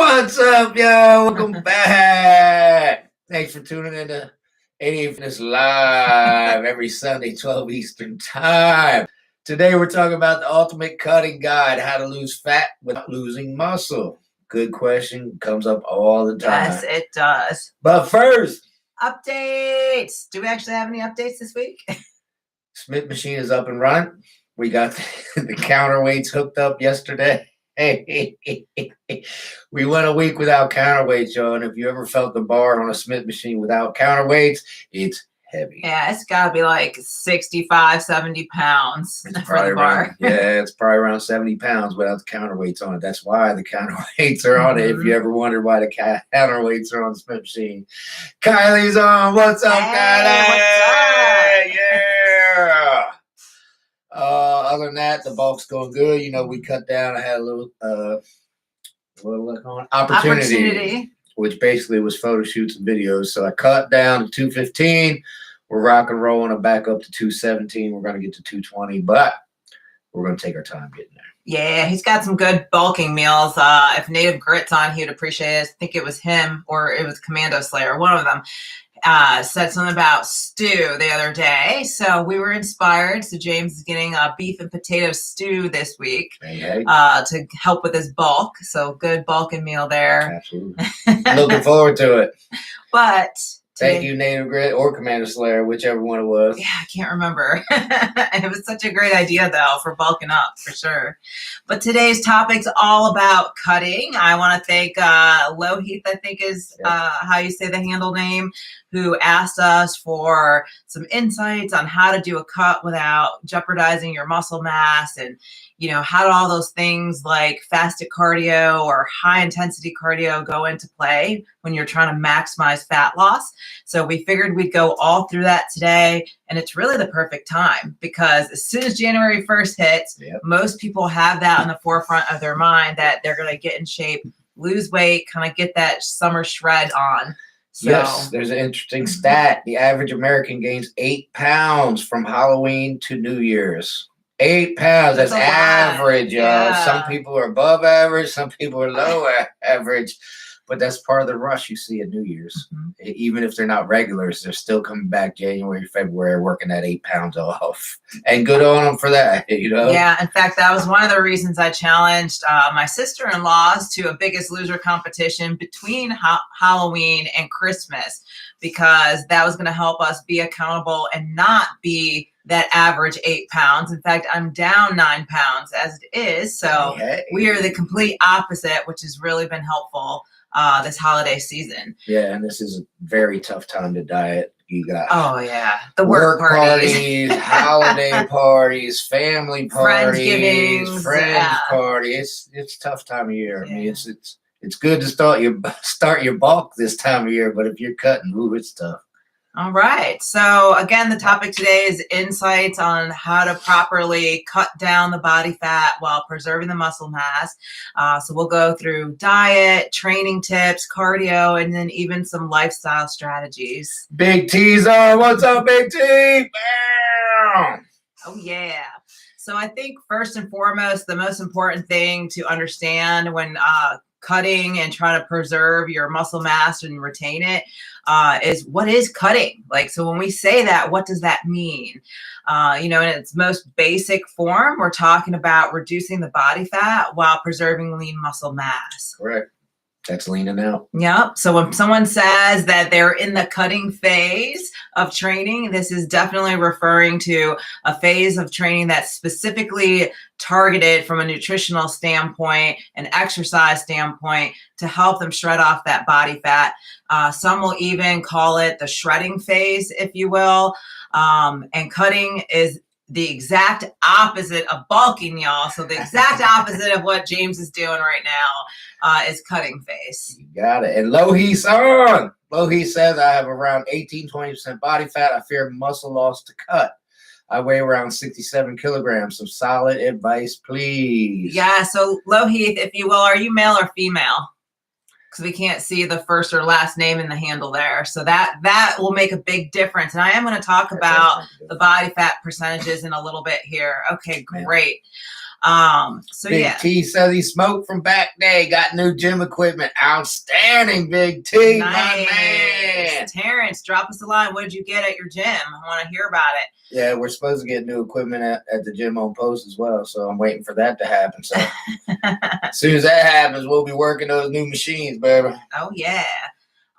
What's up, y'all? Welcome back. Thanks for tuning in to 88 Fitness Live every Sunday, 12 Eastern Time. Today, we're talking about the ultimate cutting guide, how to lose fat without losing muscle. Good question. Comes up all the time. Yes, it does. But first, updates. Do we actually have any updates this week? Smith machine is up and running. We got the counterweights hooked up yesterday. Hey, we went a week without counterweights, y'all. And if you ever felt the bar on a Smith machine without counterweights, it's heavy. Yeah, it's got to be like 65, 70 pounds for the bar. It's probably around 70 pounds without the counterweights on it. That's why the counterweights are on it. If you ever wondered why the counterweights are on the Smith machine. Kylie's on. What's up, Kylie? What's up? Yeah. Other than that, the bulk's going good. You know, we cut down. I had a little opportunity, which basically was photo shoots and videos. So I cut down to 215. We're rock and rolling. I'm back up to 217. We're going to get to 220, but we're going to take our time getting there. Yeah, he's got some good bulking meals. If Native Grit's on, he would appreciate it. I think it was him or it was Commando Slayer, one of them. Said something about stew the other day. So we were inspired. So James is getting a beef and potato stew this week to help with his bulk. So good bulking meal there. Absolutely. Looking forward to it. But thank you, Native Grit or Commander Slayer, whichever one it was. Yeah, I can't remember. It was such a great idea, though, for bulking up, for sure. But today's topic's all about cutting. I want to thank Lohith, I think is how you say the handle name, who asked us for some insights on how to do a cut without jeopardizing your muscle mass and, you know, how do all those things like fasted cardio or high intensity cardio go into play when you're trying to maximize fat loss. So we figured we'd go all through that today. And it's really the perfect time because as soon as January 1st hits, most people have that on the forefront of their mind that they're going to get in shape, lose weight, kind of get that summer shred on. So, yes, there's an interesting stat. The average American gains 8 pounds from Halloween to New Year's. 8 pounds. That's average, y'all. Yeah. Some people are above average. Some people are low average. But that's part of the rush you see at New Year's. Even if they're not regulars, they're still coming back January, February, working that 8 pounds off. And good on them for that, you know? Yeah, in fact, that was one of the reasons I challenged my sister-in-laws to a Biggest Loser competition between Halloween and Christmas, because that was going to help us be accountable and not be that average 8 pounds. In fact, I'm down 9 pounds as it is. So we are the complete opposite, which has really been helpful this holiday season. Yeah, and this is a very tough time to diet. You got the work parties, holiday parties, family parties, friends parties. It's a tough time of year. I mean, it's good to start your bulk this time of year, but if you're cutting, it's tough. All right. So again, the topic today is insights on how to properly cut down the body fat while preserving the muscle mass. So we'll go through diet, training tips, cardio, and then even some lifestyle strategies. Big T's on. What's up, Big T? Oh, yeah. So I think first and foremost, the most important thing to understand when cutting and trying to preserve your muscle mass and retain it is what is cutting. Like, so when we say that, what does that mean? You know, in its most basic form, we're talking about reducing the body fat while preserving lean muscle mass. Correct. That's leaning out. Yep. So when someone says that they're in the cutting phase of training, this is definitely referring to a phase of training that's specifically targeted from a nutritional standpoint, an exercise standpoint, to help them shred off that body fat. Some will even call it the shredding phase, if you will. And cutting is the exact opposite of bulking, y'all. So the exact opposite of what James is doing right now is cutting phase. You got it. And Lohith's on. Lohith says, I have around 18-20% body fat. I fear muscle loss to cut. I weigh around 67 kilograms. Some solid advice, please. Yeah. So Lohith, if you will, are you male or female? Because we can't see the first or last name in the handle there. So that will make a big difference. And I am going to talk about the body fat percentages in a little bit here. Okay, great. So Big yeah. T says he smoked from back day, got new gym equipment. Outstanding, Big T, Nice. my man. Terrence, drop us a line. What did you get at your gym? I want to hear about it. Yeah, we're supposed to get new equipment at the gym on post as well, so I'm waiting for that to happen. So as soon as that happens, we'll be working those new machines, baby. Oh, yeah.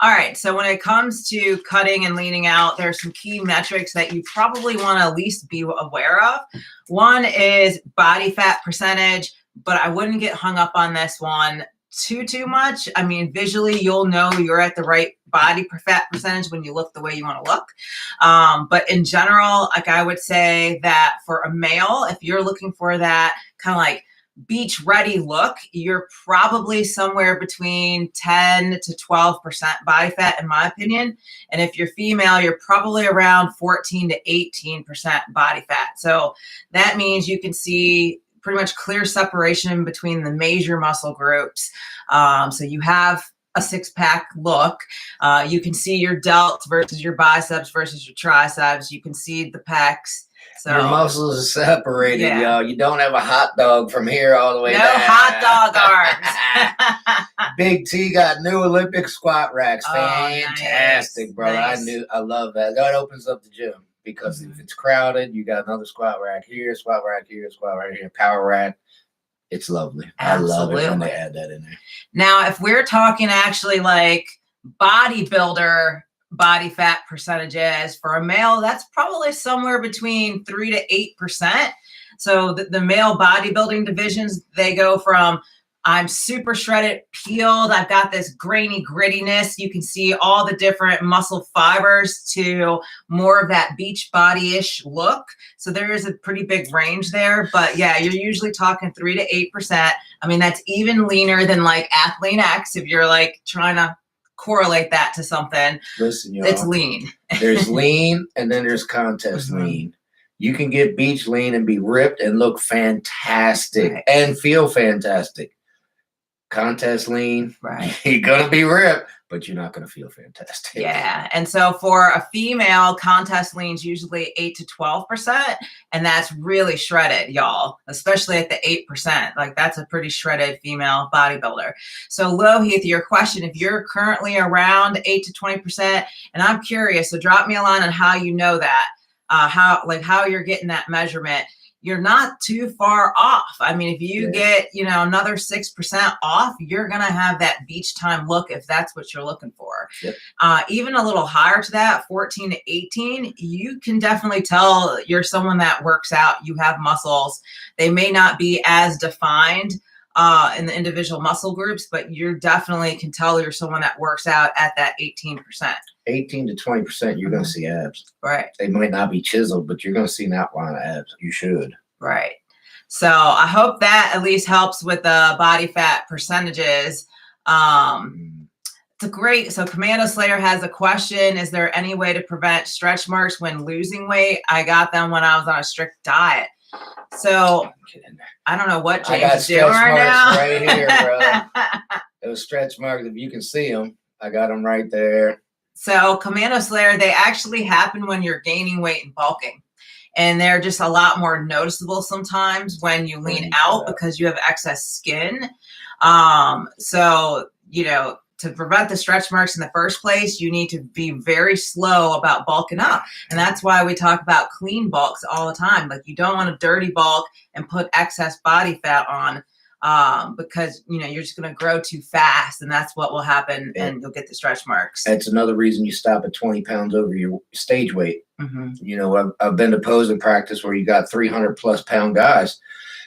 All right. So when it comes to cutting and leaning out, there's some key metrics that you probably want to at least be aware of. One is body fat percentage, but I wouldn't get hung up on this one too much. I mean, visually, you'll know you're at the right body fat percentage when you look the way you want to look. But in general, like I would say that for a male, if you're looking for that kind of like beach ready look, you're probably somewhere between 10 to 12% body fat, in my opinion. And if you're female, you're probably around 14 to 18% body fat. So that means you can see pretty much clear separation between the major muscle groups. So you have a six-pack look. You can see your delts versus your biceps versus your triceps. You can see the pecs. So, your muscles are separated, yeah. y'all. You don't have a hot dog from here all the way down. No hot dog arms. Big T got new Olympic squat racks. Oh, fantastic, nice. brother. Nice. I love that. That opens up the gym because if it's crowded, you got another squat rack here, squat rack here, squat rack here, power rack. It's lovely. Absolutely. I love it when they add that in there. Now, if we're talking actually like bodybuilder body fat percentages for a male, that's probably somewhere between 3 to 8%. So the male bodybuilding divisions, they go from I'm super shredded, peeled, I've got this grainy grittiness, you can see all the different muscle fibers, to more of that beach body-ish look. So there is a pretty big range there, but yeah, you're usually talking 3 to 8%. I mean, that's even leaner than like Athlean X if you're like trying to correlate that to something. Listen, y'all. It's lean. There's lean and then there's contest lean. You can get beach lean and be ripped and look fantastic and feel fantastic. Contest lean, you're going to be ripped, but you're not going to feel fantastic. Yeah. And so for a female, contest lean's usually 8 to 12%. And that's really shredded, y'all, especially at the 8%. Like that's a pretty shredded female bodybuilder. So Lohith, your question, if you're currently around 8 to 20%, and I'm curious, so drop me a line on how you know that, how you're getting that measurement. You're not too far off. I mean, if you get, another 6% off, you're going to have that beach time look if that's what you're looking for. Yep. Even a little higher to that, 14 to 18, you can definitely tell you're someone that works out. You have muscles. They may not be as defined in the individual muscle groups, but you definitely can tell you're someone that works out at that 18%. 18 to 20%, you're going to see abs. Right. They might not be chiseled, but you're going to see an outline of abs. You should. Right. So I hope that at least helps with the body fat percentages. It's a great. So Commando Slayer has a question. Is there any way to prevent stretch marks when losing weight? I got them when I was on a strict diet. So I don't know what James is doing right now. Right here, bro. Those stretch marks, if you can see them, I got them right there. So Commando Slayer, they actually happen when you're gaining weight and bulking. And they're just a lot more noticeable sometimes when you lean out because you have excess skin. So, to prevent the stretch marks in the first place, you need to be very slow about bulking up. And that's why we talk about clean bulks all the time. Like you don't want to dirty bulk and put excess body fat on because, you're just going to grow too fast and that's what will happen and you'll get the stretch marks. That's another reason you stop at 20 pounds over your stage weight. Mm-hmm. I've been to posing practice where you got 300 plus pound guys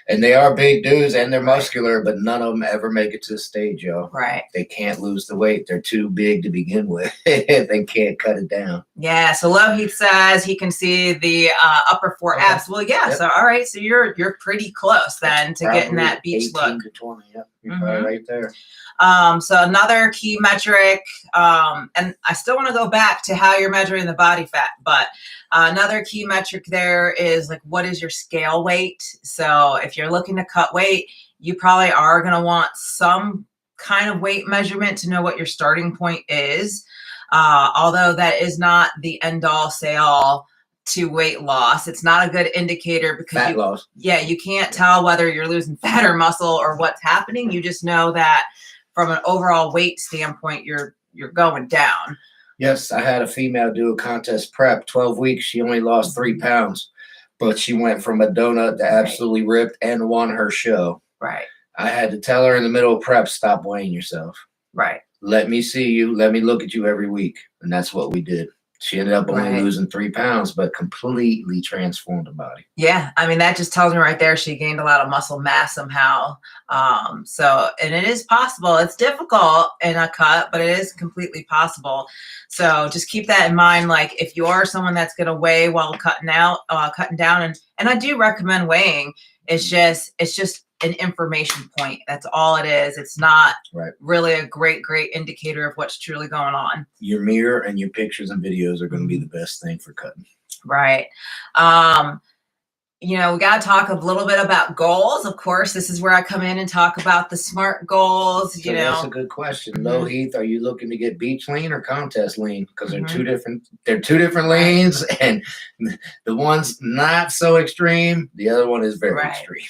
and they are big dudes and they're muscular, but none of them ever make it to the stage, yo. Right. They can't lose the weight. They're too big to begin with. They can't cut it down. Yeah. So Lohith says he can see the upper four abs. Well, yeah. Yep. So, all right. So you're pretty close then to getting that beach 18 look. to 20. Yep. You're probably right there. So another key metric, and I still want to go back to how you're measuring the body fat, but another key metric there is like, what is your scale weight? So if you're looking to cut weight, you probably are going to want some kind of weight measurement to know what your starting point is. Although that is not the end all say all to weight loss. It's not a good indicator because Fat loss. Yeah, you can't tell whether you're losing fat or muscle or what's happening. You just know that from an overall weight standpoint, you're going down. Yes, I had a female do a contest prep, 12 weeks. She only lost 3 pounds, but she went from a donut to absolutely ripped and won her show. Right. I had to tell her in the middle of prep, stop weighing yourself. Right. Let me see you. Let me look at you every week. And that's what we did. She ended up only losing 3 pounds, but completely transformed the body. Yeah. I mean, that just tells me right there she gained a lot of muscle mass somehow. So, and it is possible. It's difficult in a cut, but it is completely possible. So just keep that in mind. Like if you are someone that's going to weigh while cutting down, and I do recommend weighing. It's just an information point. That's all it is. It's not really a great indicator of what's truly going on. Your mirror and your pictures and videos are going to be the best thing for cutting. Right. We got to talk a little bit about goals. Of course, this is where I come in and talk about the SMART goals. So that's a good question. Low Heath, are you looking to get beach lean or contest lean? Because they're two different leans, and the one's not so extreme. The other one is very extreme.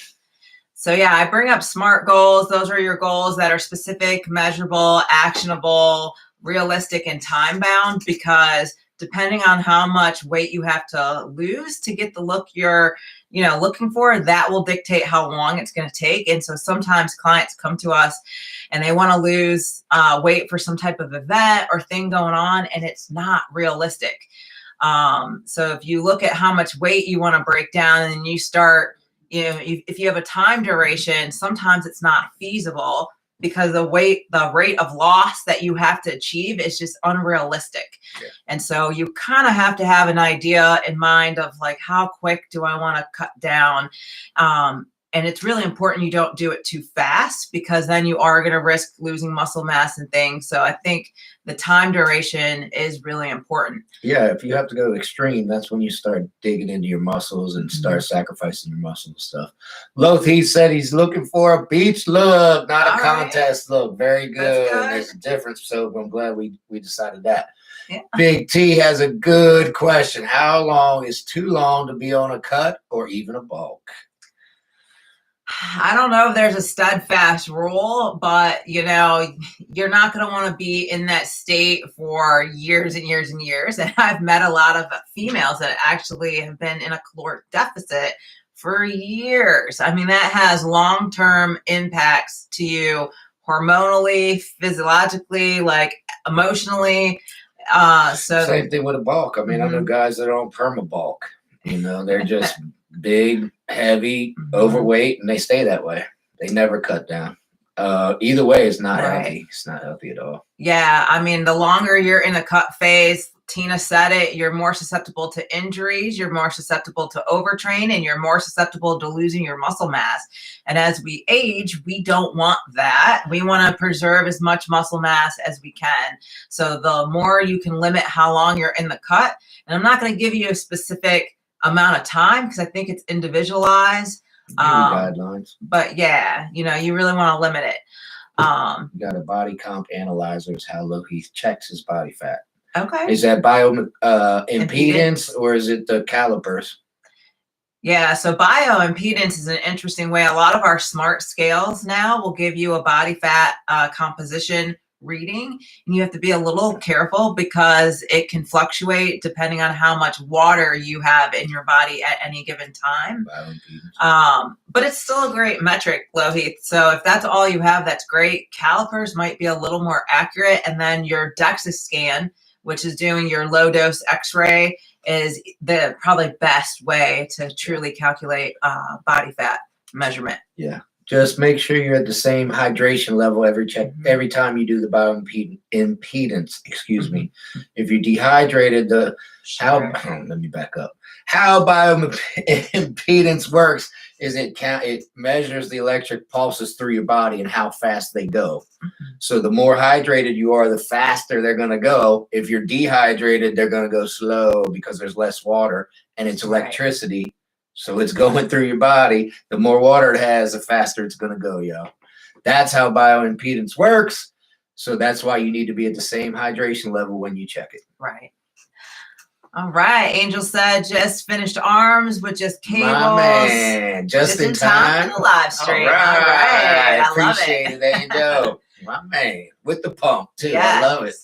So yeah, I bring up SMART goals. Those are your goals that are specific, measurable, actionable, realistic, and time bound, because depending on how much weight you have to lose to get the look you're looking for, that will dictate how long it's going to take. And so sometimes clients come to us and they want to lose weight for some type of event or thing going on, and it's not realistic. So if you look at how much weight you want to break down and you start, if you have a time duration, sometimes it's not feasible because the rate of loss that you have to achieve is just unrealistic. Yeah. And so you kind of have to have an idea in mind of like, how quick do I want to cut down? And it's really important you don't do it too fast, because then you are going to risk losing muscle mass and things. So I think the time duration is really important. Yeah, if you have to go extreme, that's when you start digging into your muscles and start sacrificing your muscle and stuff. Loth said he's looking for a beach look, not a contest look. Very good. There's a difference. So I'm glad we decided that. Yeah. Big T has a good question. How long is too long to be on a cut or even a bulk? I don't know if there's a steadfast rule, but you're not going to want to be in that state for years and years and years. And I've met a lot of females that actually have been in a caloric deficit for years. I mean, that has long-term impacts to you hormonally, physiologically, like emotionally. Same thing with a bulk. I mean, I know guys that are on perma bulk. They're just big, heavy, overweight, and they stay that way. They never cut down. Either way, it's not healthy. It's not healthy at all. Yeah, I mean, the longer you're in a cut phase, Tina said it, you're more susceptible to injuries, you're more susceptible to overtrain, and you're more susceptible to losing your muscle mass. And as we age, we don't want that. We want to preserve as much muscle mass as we can. So the more you can limit how long you're in the cut, and I'm not going to give you a specific amount of time because I think it's individualized. Guidelines. But yeah, you really want to limit it. You got a body comp analyzer is how low he checks his body fat. Okay. Is that impedance or is it the calipers? Yeah, so bioimpedance is an interesting way. A lot of our smart scales now will give you a body fat composition reading, and you have to be a little careful because it can fluctuate depending on how much water you have in your body at any given time. But it's still a great metric, Lohith. So if that's all you have, that's great. Calipers might be a little more accurate, and then your DEXA scan, which is doing your low dose X-ray, is the probably best way to truly calculate body fat measurement. Yeah. Just make sure you're at the same hydration level every time you do the bioimpedance. Excuse me. If you're dehydrated, let me back up. How bioimpedance works is it measures the electric pulses through your body and how fast they go. So the more hydrated you are, the faster they're going to go. If you're dehydrated, they're going to go slow because there's less water and it's electricity. So it's going through your body. The more water it has, the faster it's going to go, yo. That's how bioimpedance works. So that's why you need to be at the same hydration level when you check it. Right. All right. Angel said just finished arms with just cables. My man, just in time for the live stream. All right. I love Appreciate it, Angel. My man, with the pump too. Yes. I love it.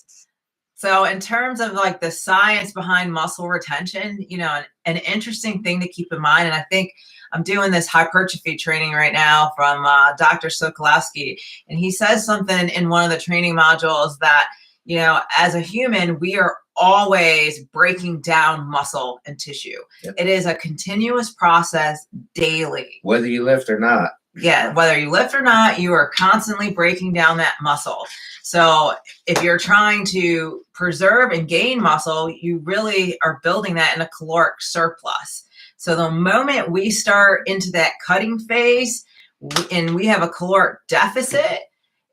So in terms of like the science behind muscle retention, you know, an interesting thing to keep in mind, and I think I'm doing this hypertrophy training right now from Dr. Sokolowski, and he says something in one of the training modules that, you know, as a human, we are always breaking down muscle and tissue. Yep. It is a continuous process daily. Whether you lift or not. Yeah, whether you lift or not, you are constantly breaking down that muscle. So if you're trying to preserve and gain muscle, you really are building that in a caloric surplus. So the moment we start into that cutting phase and we have a caloric deficit,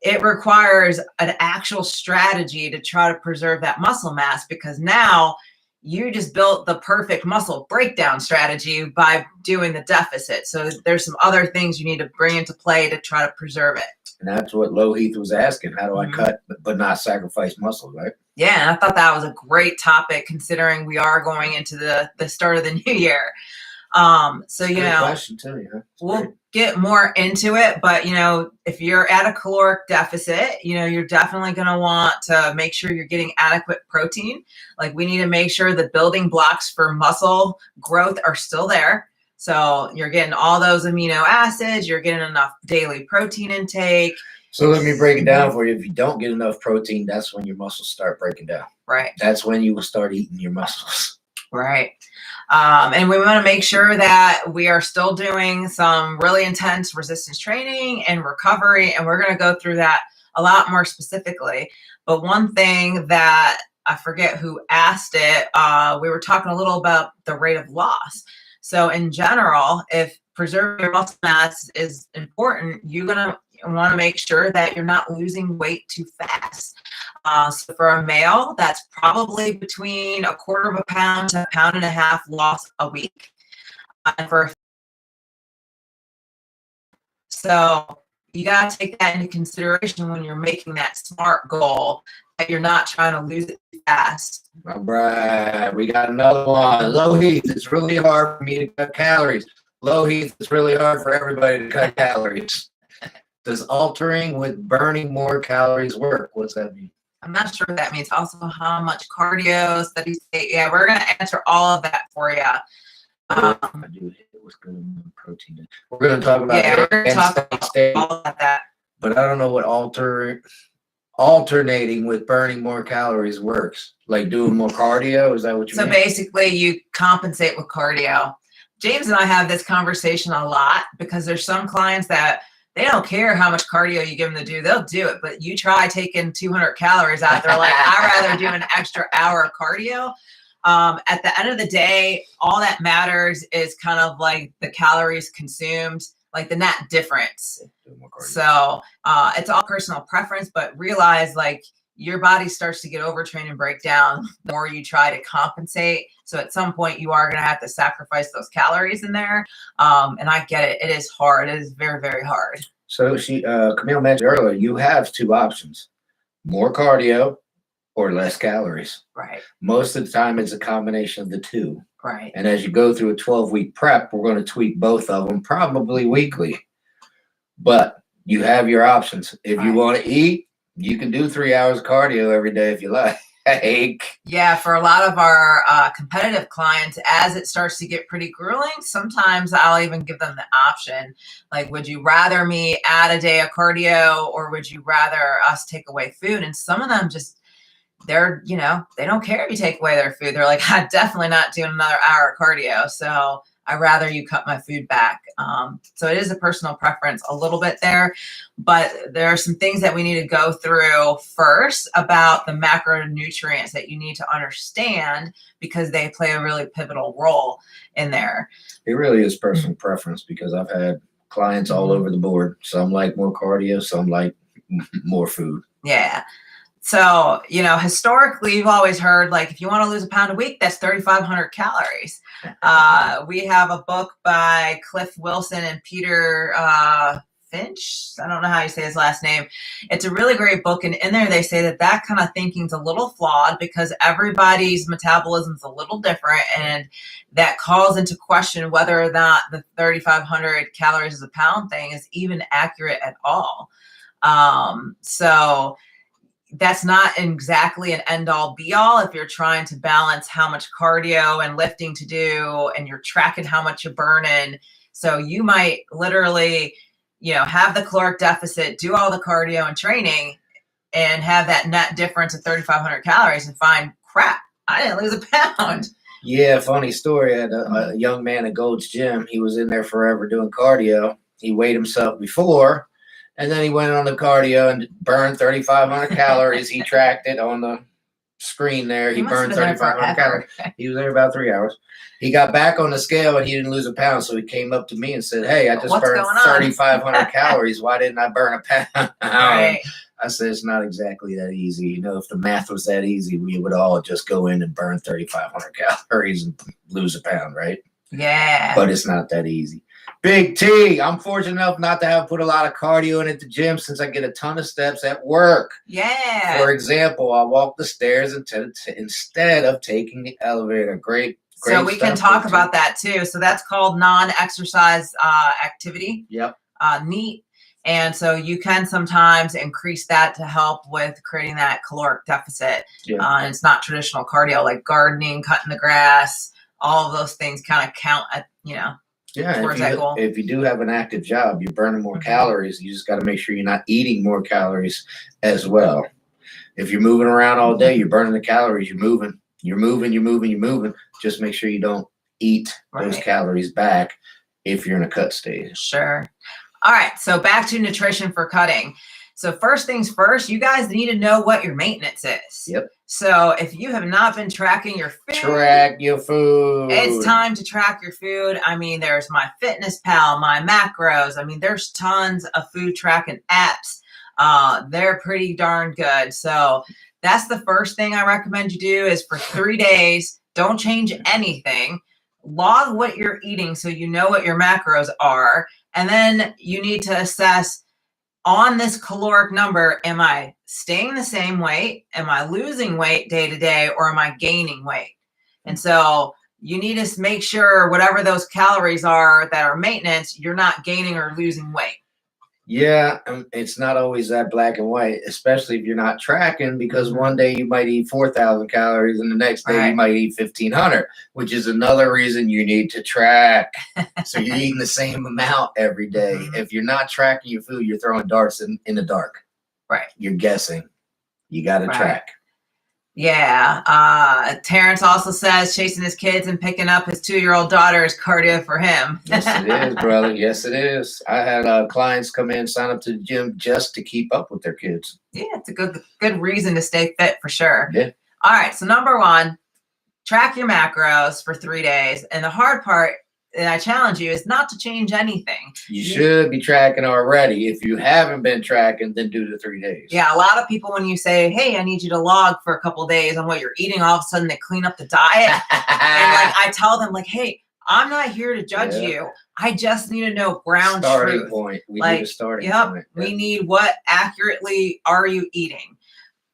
it requires an actual strategy to try to preserve that muscle mass, because now you just built the perfect muscle breakdown strategy by doing the deficit. So there's some other things you need to bring into play to try to preserve it. And that's what Lohith was asking. How do I cut but not sacrifice muscle, right? Yeah, and I thought that was a great topic considering we are going into the start of the new year. So, you know, question too, yeah. We'll get more into it, but you know, if you're at a caloric deficit, you know, you're definitely going to want to make sure you're getting adequate protein. Like we need to make sure the building blocks for muscle growth are still there. So you're getting all those amino acids, you're getting enough daily protein intake. So let me break it down for you. If you don't get enough protein, that's when your muscles start breaking down. Right. That's when you will start eating your muscles. Right. And we want to make sure that we are still doing some really intense resistance training and recovery. And we're going to go through that a lot more specifically. But one thing that I forget who asked it, we were talking a little about the rate of loss. So in general, if preserving your muscle mass is important, you're going to want to make sure that you're not losing weight too fast. So for a male, that's probably between 1/4 pound to 1.5 pounds loss a week. So you got to take that into consideration when you're making that SMART goal, that you're not trying to lose it too fast. All right, we got another one. Lohith, it's really hard for me to cut calories. Lohith, it's really hard for everybody to cut calories. Does altering with burning more calories work? What's that mean? I'm not sure what that means. Also, how much cardio, steady state. Yeah, we're going to answer all of that for you. I do hit it with good protein. We're going to talk about we're going to talk about all about that. But I don't know what alternating with burning more calories works. Like doing more cardio? Is that what you mean? So basically, you compensate with cardio. James and I have this conversation a lot because there's some clients that they don't care how much cardio you give them to do. They'll do it. But you try taking 200 calories out. They're like, I'd rather do an extra hour of cardio. At the end of the day, all that matters is kind of like the calories consumed, like the net difference. So it's all personal preference, but realize like your body starts to get overtrained and break down the more you try to compensate. So at some point you are going to have to sacrifice those calories in there. And I get it. It is hard. It is very, very hard. So Camille mentioned earlier, you have two options: more cardio or less calories. Right. Most of the time it's a combination of the two. Right. And as you go through a 12-week prep, we're going to tweak both of them, probably weekly. But you have your options. If you want to eat, you can do 3 hours of cardio every day if you like. Yeah, for a lot of our competitive clients, as it starts to get pretty grueling, sometimes I'll even give them the option. Like, would you rather me add a day of cardio, or would you rather us take away food? And some of them just, they're, you know, they don't care if you take away their food. They're like, I'm definitely not doing another hour of cardio. So I'd rather you cut my food back. So it is a personal preference a little bit there, but there are some things that we need to go through first about the macronutrients that you need to understand, because they play a really pivotal role in there. It really is personal preference, because I've had clients all over the board. Some like more cardio, some like more food. Yeah. So, you know, historically, you've always heard, like, if you want to lose a pound a week, that's 3,500 calories. We have a book by Cliff Wilson and Peter Finch. I don't know how you say his last name. It's a really great book. And in there, they say that kind of thinking's a little flawed because everybody's metabolism is a little different. And that calls into question whether or not the 3,500 calories as a pound thing is even accurate at all. So that's not exactly an end all be all if you're trying to balance how much cardio and lifting to do and you're tracking how much you're burning. So you might literally, have the caloric deficit, do all the cardio and training and have that net difference of 3,500 calories and find, crap, I didn't lose a pound. Yeah, funny story. I had a young man at Gold's Gym. He was in there forever doing cardio. He weighed himself before. And then he went on the cardio and burned 3,500 calories. He tracked it on the screen there. He burned 3,500 calories. He was there about 3 hours. He got back on the scale and he didn't lose a pound. So he came up to me and said, hey, I just burned 3,500 calories. Why didn't I burn a pound? Right. I said, it's not exactly that easy. If the math was that easy, we would all just go in and burn 3,500 calories and lose a pound, right? Yeah. But it's not that easy. Big T, I'm fortunate enough not to have put a lot of cardio in at the gym since I get a ton of steps at work. Yeah. For example, I walk the stairs instead of taking the elevator. Great. So we can talk about that too. So that's called non-exercise activity. Yep. NEAT. And so you can sometimes increase that to help with creating that caloric deficit. Yeah. And it's not traditional cardio like gardening, cutting the grass. All of those things kind of count at, towards that goal. If you do have an active job, you're burning more calories. You just got to make sure you're not eating more calories as well. If you're moving around all day, you're burning the calories. You're moving. Just make sure you don't eat those calories back if you're in a cut stage. Sure. All right. So back to nutrition for cutting. So first things first, you guys need to know what your maintenance is. Yep. So if you have not been tracking your food, track your food. It's time to track your food. I mean, there's MyFitnessPal, my macros. I mean, there's tons of food tracking apps. They're pretty darn good. So that's the first thing I recommend you do is for 3 days, don't change anything. Log what you're eating so you know what your macros are. And then you need to assess on this caloric number, am I staying the same weight? Am I losing weight day to day or am I gaining weight? And so you need to make sure whatever those calories are that are maintenance, you're not gaining or losing weight. Yeah, it's not always that black and white, especially if you're not tracking, because one day you might eat 4,000 calories and the next day you might eat 1,500, which is another reason you need to track. So you're eating the same amount every day. If you're not tracking your food, you're throwing darts in the dark. Right. You're guessing. You got to track. Yeah. Terrence also says chasing his kids and picking up his 2-year-old daughter is cardio for him. Yes, it is, brother. Yes, it is. I had clients come in, sign up to the gym just to keep up with their kids. Yeah, it's a good reason to stay fit for sure. Yeah. All right. So number one, track your macros for 3 days. And the hard part, and I challenge you, is not to change anything. You should be tracking already. If you haven't been tracking, then do the 3 days. Yeah, a lot of people, when you say, hey, I need you to log for a couple of days on what you're eating, all of a sudden they clean up the diet. And I tell them, hey, I'm not here to judge you. I just need to know ground starting truth. Point. We need a starting point. We need what accurately are you eating?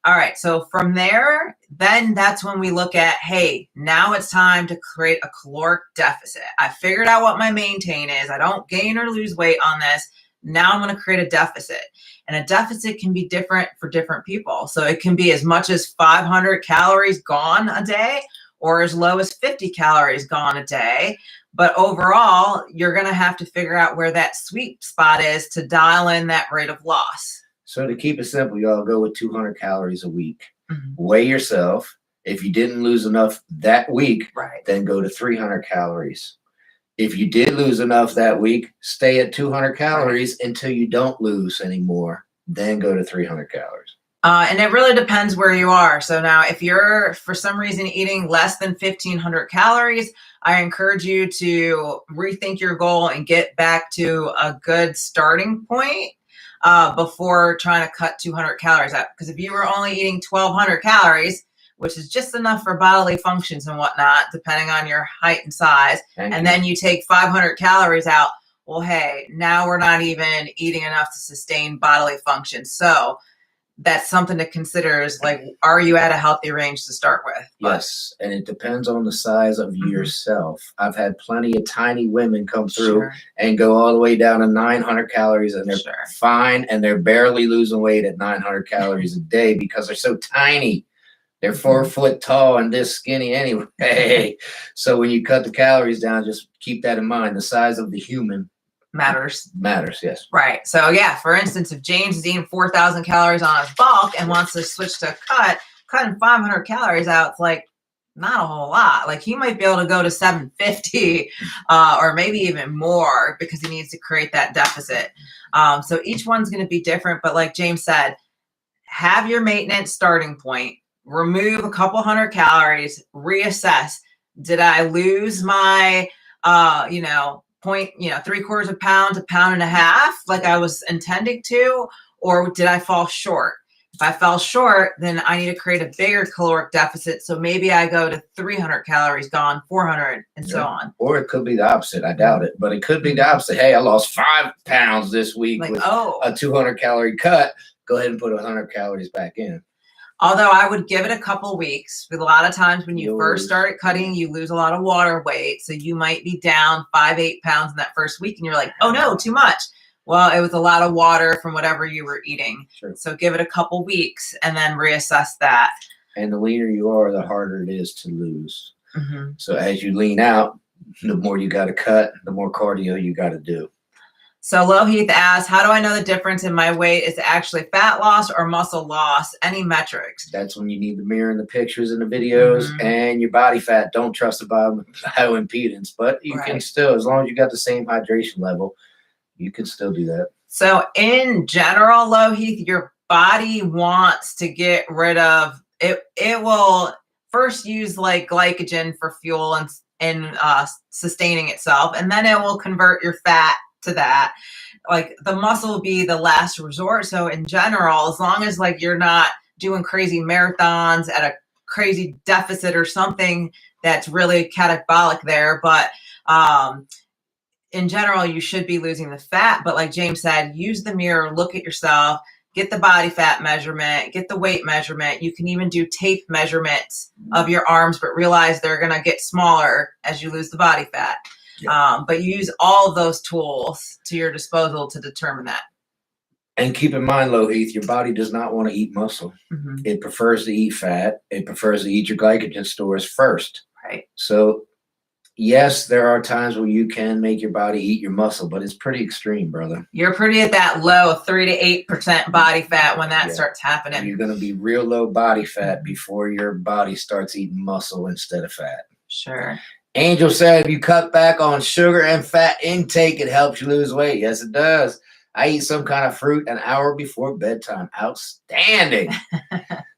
All right, so from there, then that's when we look at, hey, now it's time to create a caloric deficit. I figured out what my maintain is. I don't gain or lose weight on this. Now I'm going to create a deficit. And a deficit can be different for different people. So it can be as much as 500 calories gone a day or as low as 50 calories gone a day. But overall, you're going to have to figure out where that sweet spot is to dial in that rate of loss. So to keep it simple, y'all go with 200 calories a week. Weigh yourself. If you didn't lose enough that week, then go to 300 calories. If you did lose enough that week, stay at 200 calories until you don't lose anymore. Then go to 300 calories. And it really depends where you are. So now if you're, for some reason, eating less than 1,500 calories, I encourage you to rethink your goal and get back to a good starting point. Before trying to cut 200 calories out. Because if you were only eating 1,200 calories, which is just enough for bodily functions and whatnot, depending on your height and size, and then you take 500 calories out, well, hey, now we're not even eating enough to sustain bodily function. So that's something to consider is like, are you at a healthy range to start with? Yes, and it depends on the size of yourself. I've had plenty of tiny women come through and go all the way down to 900 calories, and they're fine, and they're barely losing weight at 900 calories a day because they're so tiny. They're 4 foot tall and this skinny anyway. So when you cut the calories down, just keep that in mind. The size of the human matters, yes. Right. So yeah, for instance, if James is eating 4,000 calories on his bulk and wants to switch to cutting 500 calories out, it's like not a whole lot. Like he might be able to go to 750 or maybe even more because he needs to create that deficit. So each one's going to be different. But like James said, have your maintenance starting point, remove a couple hundred calories, reassess. Did I lose my, point, 3/4 pound to pound and a half like I was intending to, or did I fall short? If I fell short, then I need to create a bigger caloric deficit. So maybe I go to 300 calories gone, 400, and so on. Or it could be the opposite. I doubt it, but it could be the opposite. Hey, I lost 5 pounds this week with a 200 calorie cut. Go ahead and put 100 calories back in. Although I would give it a couple weeks. A lot of times when you first start cutting, you lose a lot of water weight. So you might be down 5-8 pounds in that first week and you're like, oh no, too much. Well, it was a lot of water from whatever you were eating. So give it a couple weeks and then reassess that. And the leaner you are, the harder it is to lose. So as you lean out, the more you got to cut, the more cardio you got to do. So Lohith asks, how do I know the difference in my weight is actually fat loss or muscle loss? Any metrics? That's when you need the mirror and the pictures and the videos and your body fat. Don't trust the bioimpedance, but you can still, as long as you got the same hydration level, you can still do that. So in general, Lohith, your body wants to get rid of it. It will first use like glycogen for fuel and sustaining itself, and then it will convert your fat to that. Like the muscle will be the last resort. So in general, as long as like you're not doing crazy marathons at a crazy deficit or something that's really catabolic there, but in general, you should be losing the fat. But like James said, use the mirror, look at yourself, get the body fat measurement, get the weight measurement. You can even do tape measurements of your arms, but realize they're going to get smaller as you lose the body fat. But you use all of those tools to your disposal to determine that. And keep in mind, Lohith, your body does not want to eat muscle. It prefers to eat fat. It prefers to eat your glycogen stores first. Right. So yes, there are times where you can make your body eat your muscle, but it's pretty extreme, brother. You're pretty at that low 3 to 8% body fat when that starts happening. You're going to be real low body fat before your body starts eating muscle instead of fat. Sure. Angel said, if you cut back on sugar and fat intake, it helps you lose weight. Yes, it does. I eat some kind of fruit an hour before bedtime. Outstanding.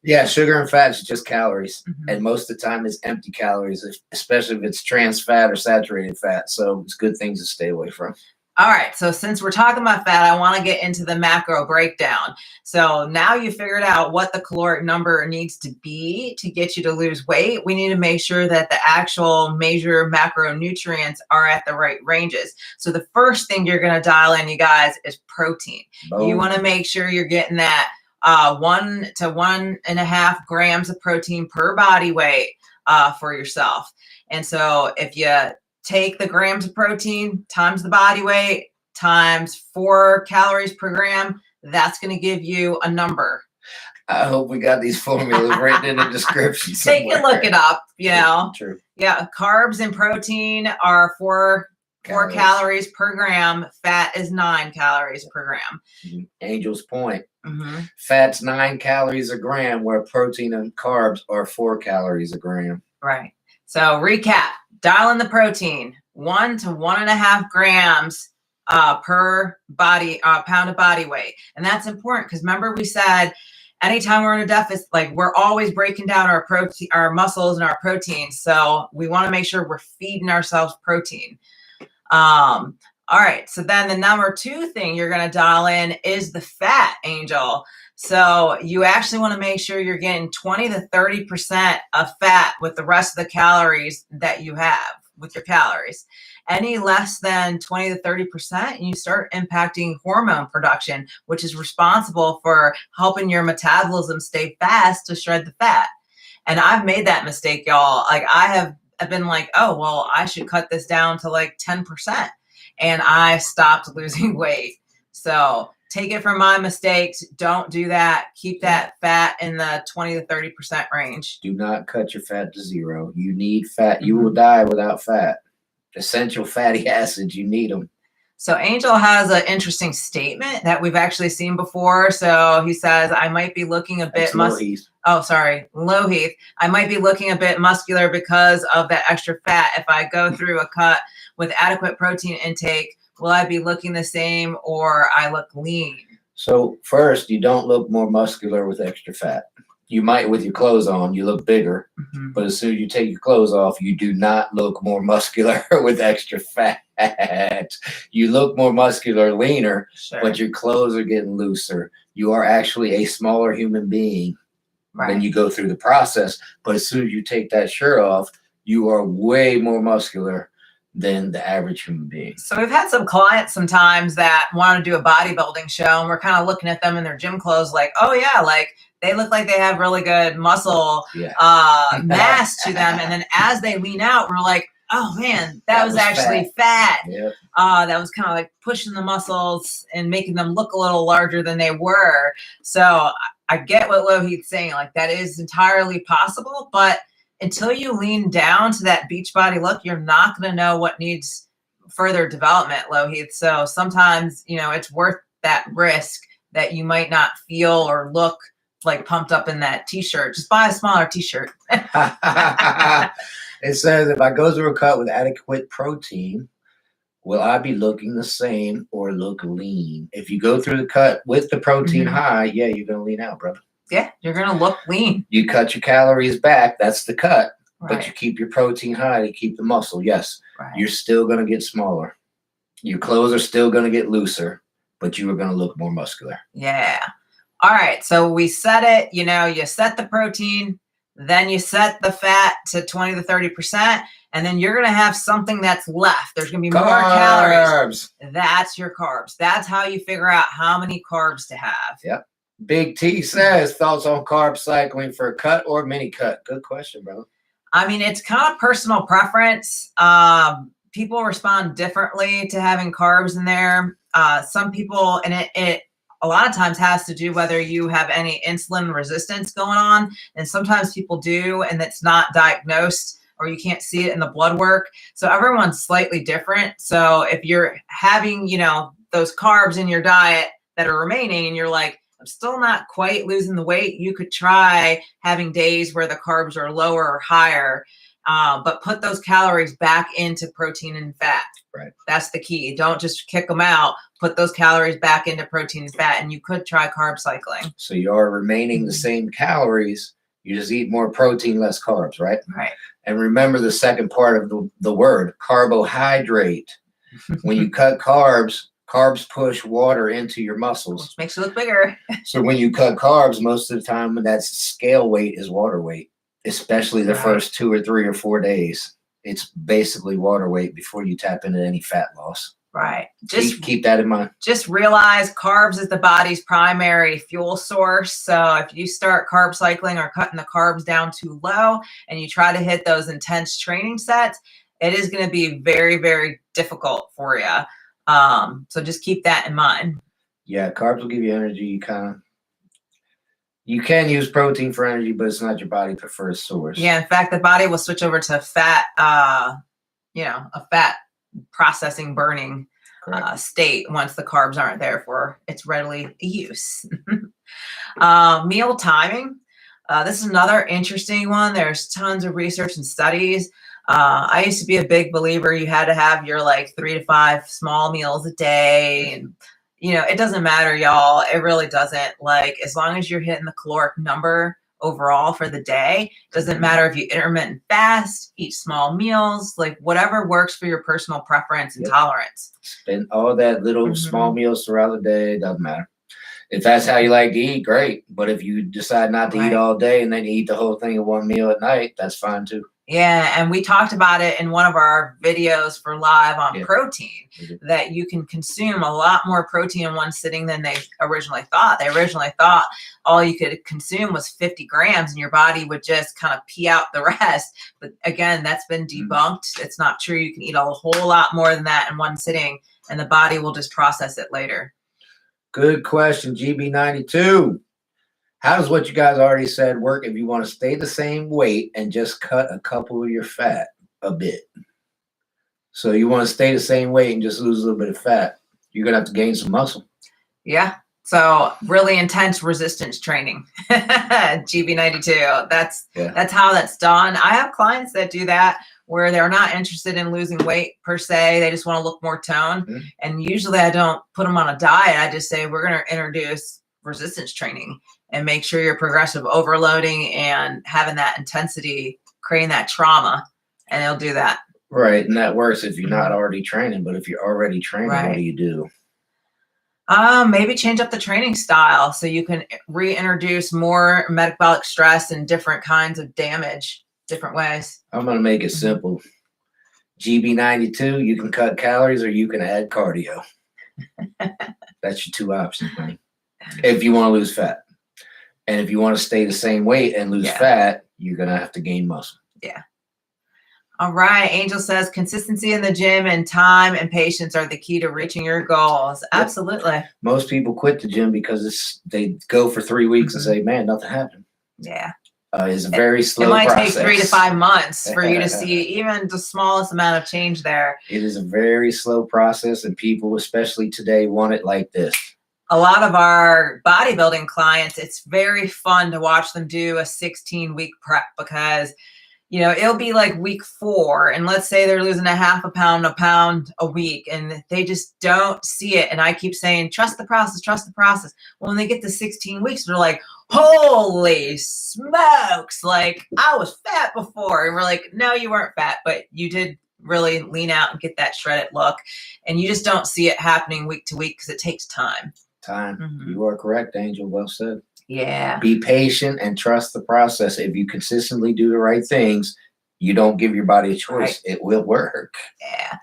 Yeah, sugar and fat is just calories. And most of the time it's empty calories, especially if it's trans fat or saturated fat. So it's good things to stay away from. All right. So since we're talking about fat, I want to get into the macro breakdown. So now you figured out what the caloric number needs to be to get you to lose weight. We need to make sure that the actual major macronutrients are at the right ranges. So the first thing you're going to dial in, you guys, is protein. You want to make sure you're getting that 1 to 1.5 grams of protein per body weight for yourself. And so if you take the grams of protein times the body weight times 4 calories per gram, that's going to give you a number. I hope we got these formulas written in the description somewhere. Take a look it up, True. Yeah, carbs and protein are 4 calories per gram. Fat is 9 calories per gram. Angel's point. Fat's 9 calories a gram, where protein and carbs are 4 calories a gram. Right. So recap. Dial in the protein, 1 to 1.5 grams per body pound of body weight. And that's important because remember we said anytime we're in a deficit, like we're always breaking down our protein, our muscles and our proteins. So we want to make sure we're feeding ourselves protein. All right. So then the number 2 thing you're going to dial in is the fat, Angel. So you actually want to make sure you're getting 20 to 30% of fat with the rest of the calories that you have with your calories. any less than 20 to 30%, and you start impacting hormone production, which is responsible for helping your metabolism stay fast to shred the fat. And I've made that mistake, y'all. Like I've been like, oh, well, I should cut this down to like 10%. And I stopped losing weight. So take it from my mistakes. Don't do that. Keep that fat in the 20 to 30% range. Do not cut your fat to zero. You need fat. You will die without fat. Essential fatty acids, you need them. So Angel has an interesting statement that we've actually seen before. So he says, I might be looking a bit Loheath. I might be looking a bit muscular because of that extra fat. If I go through a cut with adequate protein intake, will I be looking the same or I look lean? So first, you don't look more muscular with extra fat. You might with your clothes on, you look bigger, but as soon as you take your clothes off, you do not look more muscular with extra fat. You look more muscular, leaner, but your clothes are getting looser. You are actually a smaller human being when you go through the process. But as soon as you take that shirt off, you are way more muscular than the average human being. So we've had some clients sometimes that want to do a bodybuilding show, and we're kind of looking at them in their gym clothes like, oh yeah, like they look like they have really good muscle mass to them. And then as they lean out, we're like, oh man, that was actually fat. Yep. That was kind of like pushing the muscles and making them look a little larger than they were. So I get what Loheath's saying. Like that is entirely possible, but until you lean down to that beach body look, you're not going to know what needs further development, Loheath. So sometimes, you know, it's worth that risk that you might not feel or look like pumped up in that t-shirt. Just buy a smaller t-shirt. It says, if I go through a cut with adequate protein, will I be looking the same or look lean? If you go through the cut with the protein high, yeah, you're going to lean out, brother. Yeah, you're going to look lean. You cut your calories back. That's the cut. But you keep your protein high to keep the muscle. Yes, you're still going to get smaller. Your clothes are still going to get looser, but you are going to look more muscular. Yeah. All right. So we set it, you know, you set the protein, then you set the fat to 20 to 30%, and then you're going to have something that's left. There's going to be more calories. That's your carbs. That's how you figure out how many carbs to have. Yep. Big T says, thoughts on carb cycling for a cut or mini cut? Good question, bro. I mean, it's kind of personal preference. People respond differently to having carbs in there. Some people, and it a lot of times has to do whether you have any insulin resistance going on. And sometimes people do, and it's not diagnosed or you can't see it in the blood work. So everyone's slightly different. So if you're having, you know, those carbs in your diet that are remaining and you're like, I'm still not quite losing the weight, you could try having days where the carbs are lower or higher, but put those calories back into protein and fat. Right. That's the key. Don't just kick them out. Put those calories back into protein and fat, and you could try carb cycling. So you are remaining the same calories. You just eat more protein, less carbs, right? Right. And remember the second part of the word, carbohydrate. When you cut carbs push water into your muscles. Which makes you look bigger. So when you cut carbs, most of the time, that's scale weight is water weight, especially the first 2 or 3 or 4 days. It's basically water weight before you tap into any fat loss. Right. Just keep that in mind. Just realize carbs is the body's primary fuel source. So if you start carb cycling or cutting the carbs down too low and you try to hit those intense training sets, it is going to be very, very difficult for you. So just keep that in mind. Yeah, carbs will give you energy. You can use protein for energy, but it's not your body's preferred source. Yeah, in fact, the body will switch over to fat, a fat processing burning state once the carbs aren't there for its readily use. Meal timing. This is another interesting one. There's tons of research and studies. I used to be a big believer you had to have your like 3 to 5 small meals a day. And, you know, it doesn't matter, y'all. It really doesn't. Like, as long as you're hitting the caloric number overall for the day, doesn't matter if you intermittent fast, eat small meals, like whatever works for your personal preference and tolerance. Spend all that little small meals throughout the day. Doesn't matter. If that's how you like to eat, great. But if you decide not to eat all day and then eat the whole thing in one meal at night, that's fine too. Yeah, and we talked about it in one of our videos for live on Yeah. protein, that you can consume a lot more protein in one sitting than they originally thought. They originally thought all you could consume was 50 grams and your body would just kind of pee out the rest. But again, that's been debunked. It's not true. You can eat a whole lot more than that in one sitting and the body will just process it later. Good question, GB92. How does what you guys already said work if you want to stay the same weight and just cut a couple of your fat a bit? So you want to stay the same weight and just lose a little bit of fat. You're going to have to gain some muscle. Yeah. So really intense resistance training, GB92. That's how that's done. I have clients that do that where they're not interested in losing weight per se. They just want to look more toned. Mm-hmm. And usually I don't put them on a diet. I just say, we're going to introduce resistance training and make sure you're progressive overloading and having that intensity, creating that trauma, and they'll do that. Right, and that works if you're not already training, but if you're already training, What do you do? Maybe change up the training style so you can reintroduce more metabolic stress and different kinds of damage, different ways. I'm going to make it simple. GB92, you can cut calories or you can add cardio. That's your two options, man. If you want to lose fat. And if you want to stay the same weight and lose fat, you're going to have to gain muscle. Yeah. All right. Angel says consistency in the gym and time and patience are the key to reaching your goals. Yep. Absolutely. Most people quit the gym because they go for 3 weeks and say, man, nothing happened. Yeah. It's a very slow process. It might take 3 to 5 months for you to see even the smallest amount of change there. It is a very slow process, and people, especially today, want it like this. A lot of our bodybuilding clients, it's very fun to watch them do a 16-week prep because, you know, it'll be like week 4 and let's say they're losing a pound a week and they just don't see it. And I keep saying, trust the process, trust the process. Well, when they get to 16 weeks, they're like, holy smokes, like I was fat before. And we're like, no, you weren't fat, but you did really lean out and get that shredded look. And you just don't see it happening week to week because it takes time. You are correct, Angel. Well said. Yeah. Be patient and trust the process. If you consistently do the right things, you don't give your body a choice. It will work. Yeah.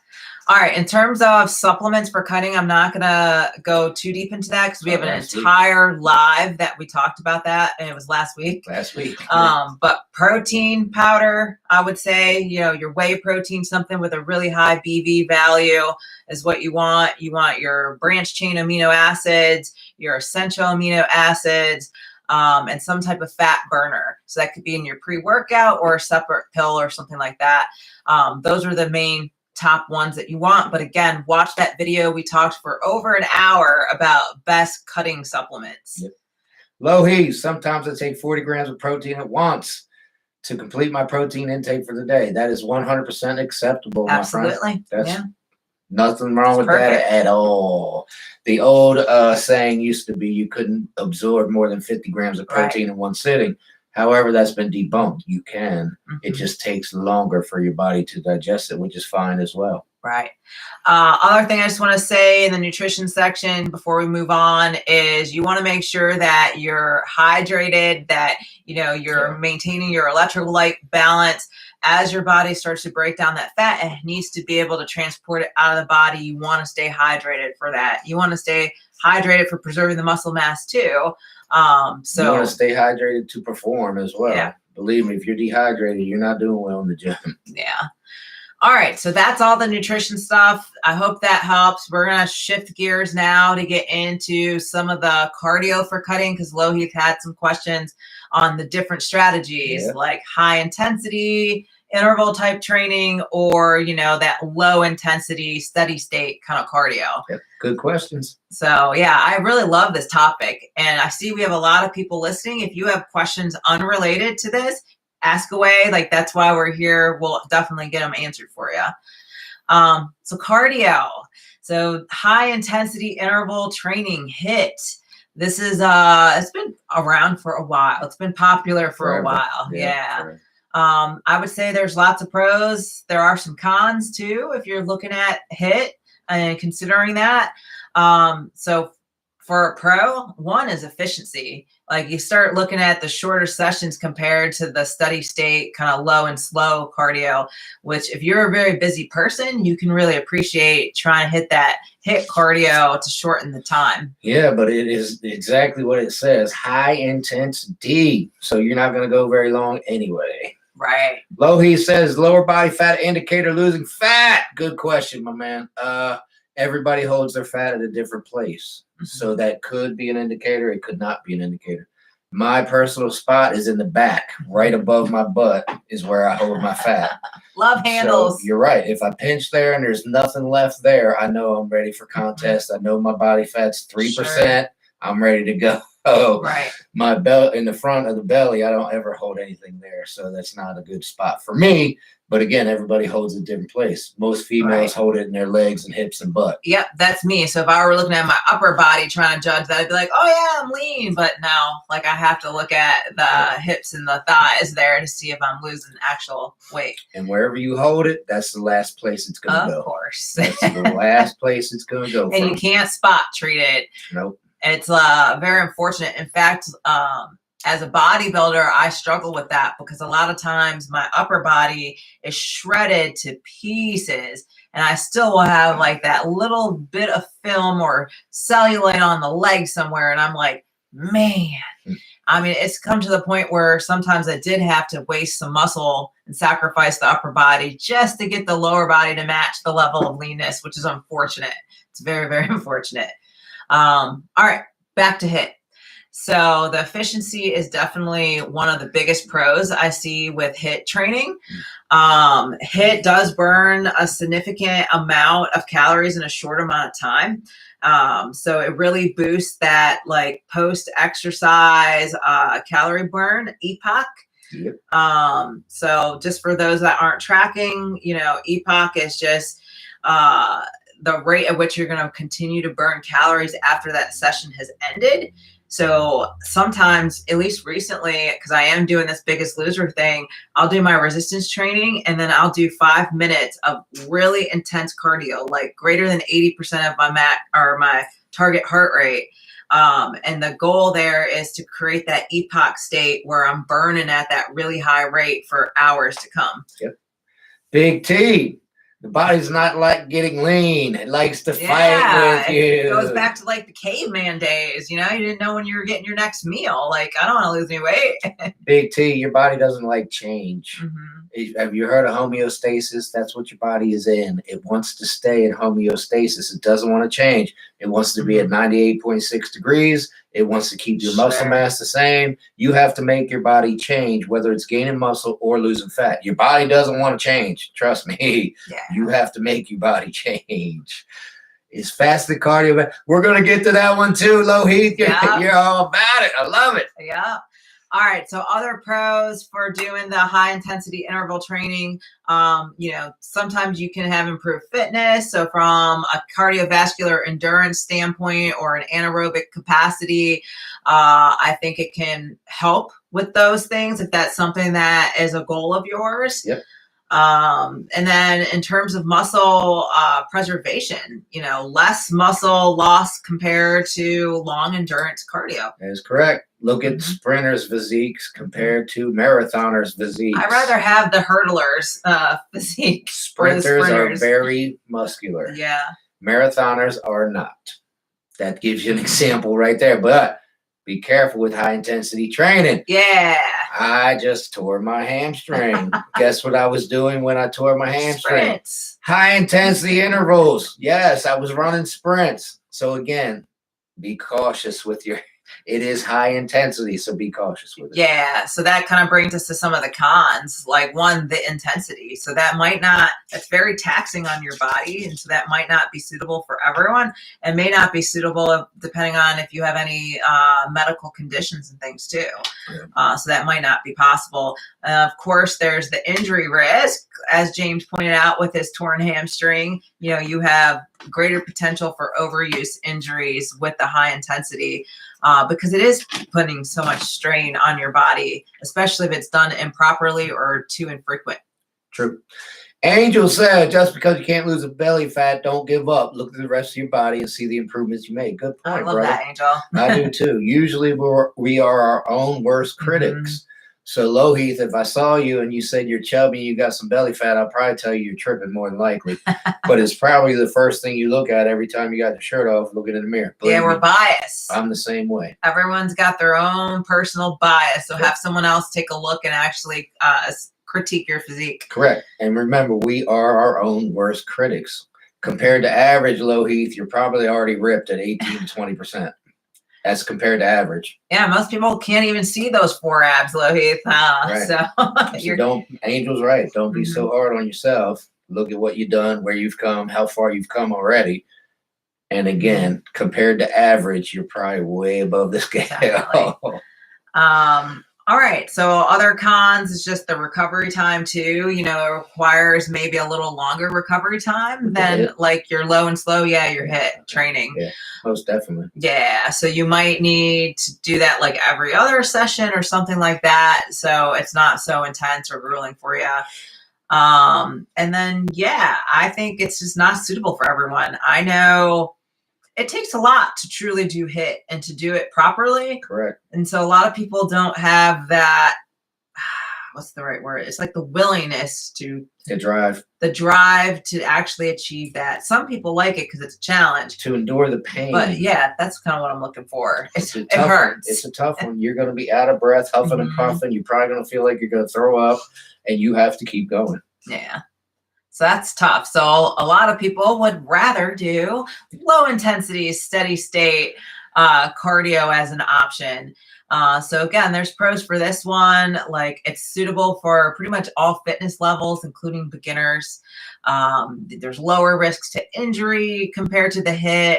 All right. In terms of supplements for cutting, I'm not going to go too deep into that because we have an entire live that we talked about that, and it was last week. But protein powder, I would say, you know, your whey protein, something with a really high BV value is what you want. You want your branched chain amino acids, your essential amino acids, and some type of fat burner. So that could be in your pre-workout or a separate pill or something like that. Those are the main top ones that you want. But again, watch that video. We talked for over an hour about best cutting supplements. Yep. Low heat. Sometimes I take 40 grams of protein at once to complete my protein intake for the day. That is 100% acceptable. Absolutely. That's nothing wrong with that at all. The old saying used to be you couldn't absorb more than 50 grams of protein in one sitting. However, that's been debunked. You can. It just takes longer for your body to digest it, which is fine as well. Right. Other thing I just want to say in the nutrition section before we move on is you want to make sure that you're hydrated, that, you know, you're maintaining your electrolyte balance. As your body starts to break down that fat, it needs to be able to transport it out of the body. You want to stay hydrated for that. You want to stay hydrated for preserving the muscle mass too. So you want to stay hydrated to perform as well. Yeah. Believe me, if you're dehydrated, you're not doing well in the gym. Yeah. All right. So that's all the nutrition stuff. I hope that helps. We're going to shift gears now to get into some of the cardio for cutting because Lohith had some questions on the different strategies like high intensity, interval type training, or, you know, that low intensity, steady state kind of cardio. Yep. Good questions. So yeah, I really love this topic. And I see we have a lot of people listening. If you have questions unrelated to this, ask away. Like that's why we're here. We'll definitely get them answered for you. So cardio. So high intensity interval training HIIT. This is it's been around for a while. It's been popular for a while. Yeah. I would say there's lots of pros. There are some cons too if you're looking at HIIT and considering that. So for a pro, one is efficiency. like you start looking at the shorter sessions compared to the steady state kind of low and slow cardio, which if you're a very busy person, you can really appreciate trying to hit that HIIT cardio to shorten the time. Yeah, but it is exactly what it says, high intensity. So you're not going to go very long anyway. Right. Lohi says lower body fat indicator losing fat. Good question, my man. Everybody holds their fat at a different place. So that could be an indicator. It could not be an indicator. My personal spot is in the back, right above my butt is where I hold my fat. Love handles. So you're right. If I pinch there and there's nothing left there, I know I'm ready for contest. I know my body fat's 3%. Sure. I'm ready to go. Right. My belt in the front of the belly, I don't ever hold anything there. So that's not a good spot for me. But again, everybody holds a different place. Most females hold it in their legs and hips and butt. Yep, that's me. So if I were looking at my upper body trying to judge that, I'd be like, oh yeah, I'm lean. But no, like I have to look at the hips and the thighs there to see if I'm losing actual weight. And wherever you hold it, that's the last place it's going to go. Of course. That's the last place it's going to go. And you can't spot treat it. Nope. It's very unfortunate. In fact, as a bodybuilder, I struggle with that because a lot of times my upper body is shredded to pieces and I still will have like that little bit of film or cellulite on the leg somewhere. And I'm like, man, I mean, it's come to the point where sometimes I did have to waste some muscle and sacrifice the upper body just to get the lower body to match the level of leanness, which is unfortunate. It's very, very unfortunate. All right, back to HIIT. So the efficiency is definitely one of the biggest pros I see with HIIT training. HIIT does burn a significant amount of calories in a short amount of time. So it really boosts that like post-exercise calorie burn, EPOC. Yep. So just for those that aren't tracking, you know, EPOC is just the rate at which you're going to continue to burn calories after that session has ended. So sometimes, at least recently, because I am doing this Biggest Loser thing, I'll do my resistance training and then I'll do 5 minutes of really intense cardio, like greater than 80% of my target heart rate. And the goal there is to create that EPOC state where I'm burning at that really high rate for hours to come. Yep. Big T. The body's not like getting lean. It likes to fight with you. It goes back to like the caveman days. You know, you didn't know when you were getting your next meal. Like, I don't want to lose any weight. Big T, your body doesn't like change. Mm-hmm. Have you heard of homeostasis? That's what your body is in. It wants to stay in homeostasis. It doesn't want to change. It wants to be at 98.6 degrees. It wants to keep your muscle mass the same. You have to make your body change, whether it's gaining muscle or losing fat. Your body doesn't want to change. Trust me. Yeah. You have to make your body change. Is fasted cardio? We're going to get to that one too, Loheath. Yeah. You're all about it. I love it. Yeah. All right. So other pros for doing the high intensity interval training, you know, sometimes you can have improved fitness. So from a cardiovascular endurance standpoint or an anaerobic capacity, I think it can help with those things if that's something that is a goal of yours. Yep. And then in terms of muscle preservation, you know, less muscle loss compared to long endurance cardio. That is correct. Look at sprinters' physiques compared to marathoners' physiques. I'd rather have the hurdlers' physique. Sprinters are very muscular. Yeah. Marathoners are not. That gives you an example right there. But be careful with high intensity training. Yeah. I just tore my hamstring. Guess what I was doing when I tore my hamstring? Sprints. High intensity intervals. Yes, I was running sprints. So again, be cautious with your. It is high intensity, so be cautious with it. Yeah, so that kind of brings us to some of the cons. Like one, the intensity. So that's very taxing on your body. And so that might not be suitable for everyone and may not be suitable depending on if you have any medical conditions and things too. So that might not be possible. Of course, there's the injury risk. As James pointed out with his torn hamstring, you know, you have greater potential for overuse injuries with the high intensity. Because it is putting so much strain on your body, especially if it's done improperly or too infrequent. True. Angel said, just because you can't lose a belly fat, don't give up. Look at the rest of your body and see the improvements you make. Good point, I love brother. that, Angel. I do too. Usually we are our own worst critics. So, Lohith, if I saw you and you said you're chubby, you got some belly fat, I'll probably tell you you're tripping more than likely. But it's probably the first thing you look at every time you got the shirt off, looking in the mirror. Yeah, we're biased. I'm the same way. Everyone's got their own personal bias. So have someone else take a look and actually critique your physique. Correct. And remember, we are our own worst critics. Compared to average, Lohith, you're probably already ripped at 18 to 20%. As compared to average. Yeah, most people can't even see those 4 abs, Lohith. Right. So don't, Angel's right. Don't be so hard on yourself. Look at what you've done, where you've come, how far you've come already. And again, compared to average, you're probably way above the scale. All right. So other cons is just the recovery time too. You know, it requires maybe a little longer recovery time than like your low and slow. Yeah, your HIIT training. Yeah, most definitely. Yeah. So you might need to do that like every other session or something like that. So it's not so intense or grueling for you. And then, yeah, I think it's just not suitable for everyone. I know it takes a lot to truly do HIIT and to do it properly. Correct. And so a lot of people don't have that, what's the right word? It's like the willingness to the drive to actually achieve that. Some people like it because it's a challenge. To endure the pain. But yeah, that's kind of what I'm looking for. It hurts. One. It's a tough one. You're going to be out of breath, huffing and puffing. You're probably going to feel like you're going to throw up, and you have to keep going. Yeah. So that's tough. So a lot of people would rather do low intensity, steady state cardio as an option. So again, there's pros for this one. Like it's suitable for pretty much all fitness levels, including beginners. There's lower risks to injury compared to the HIIT.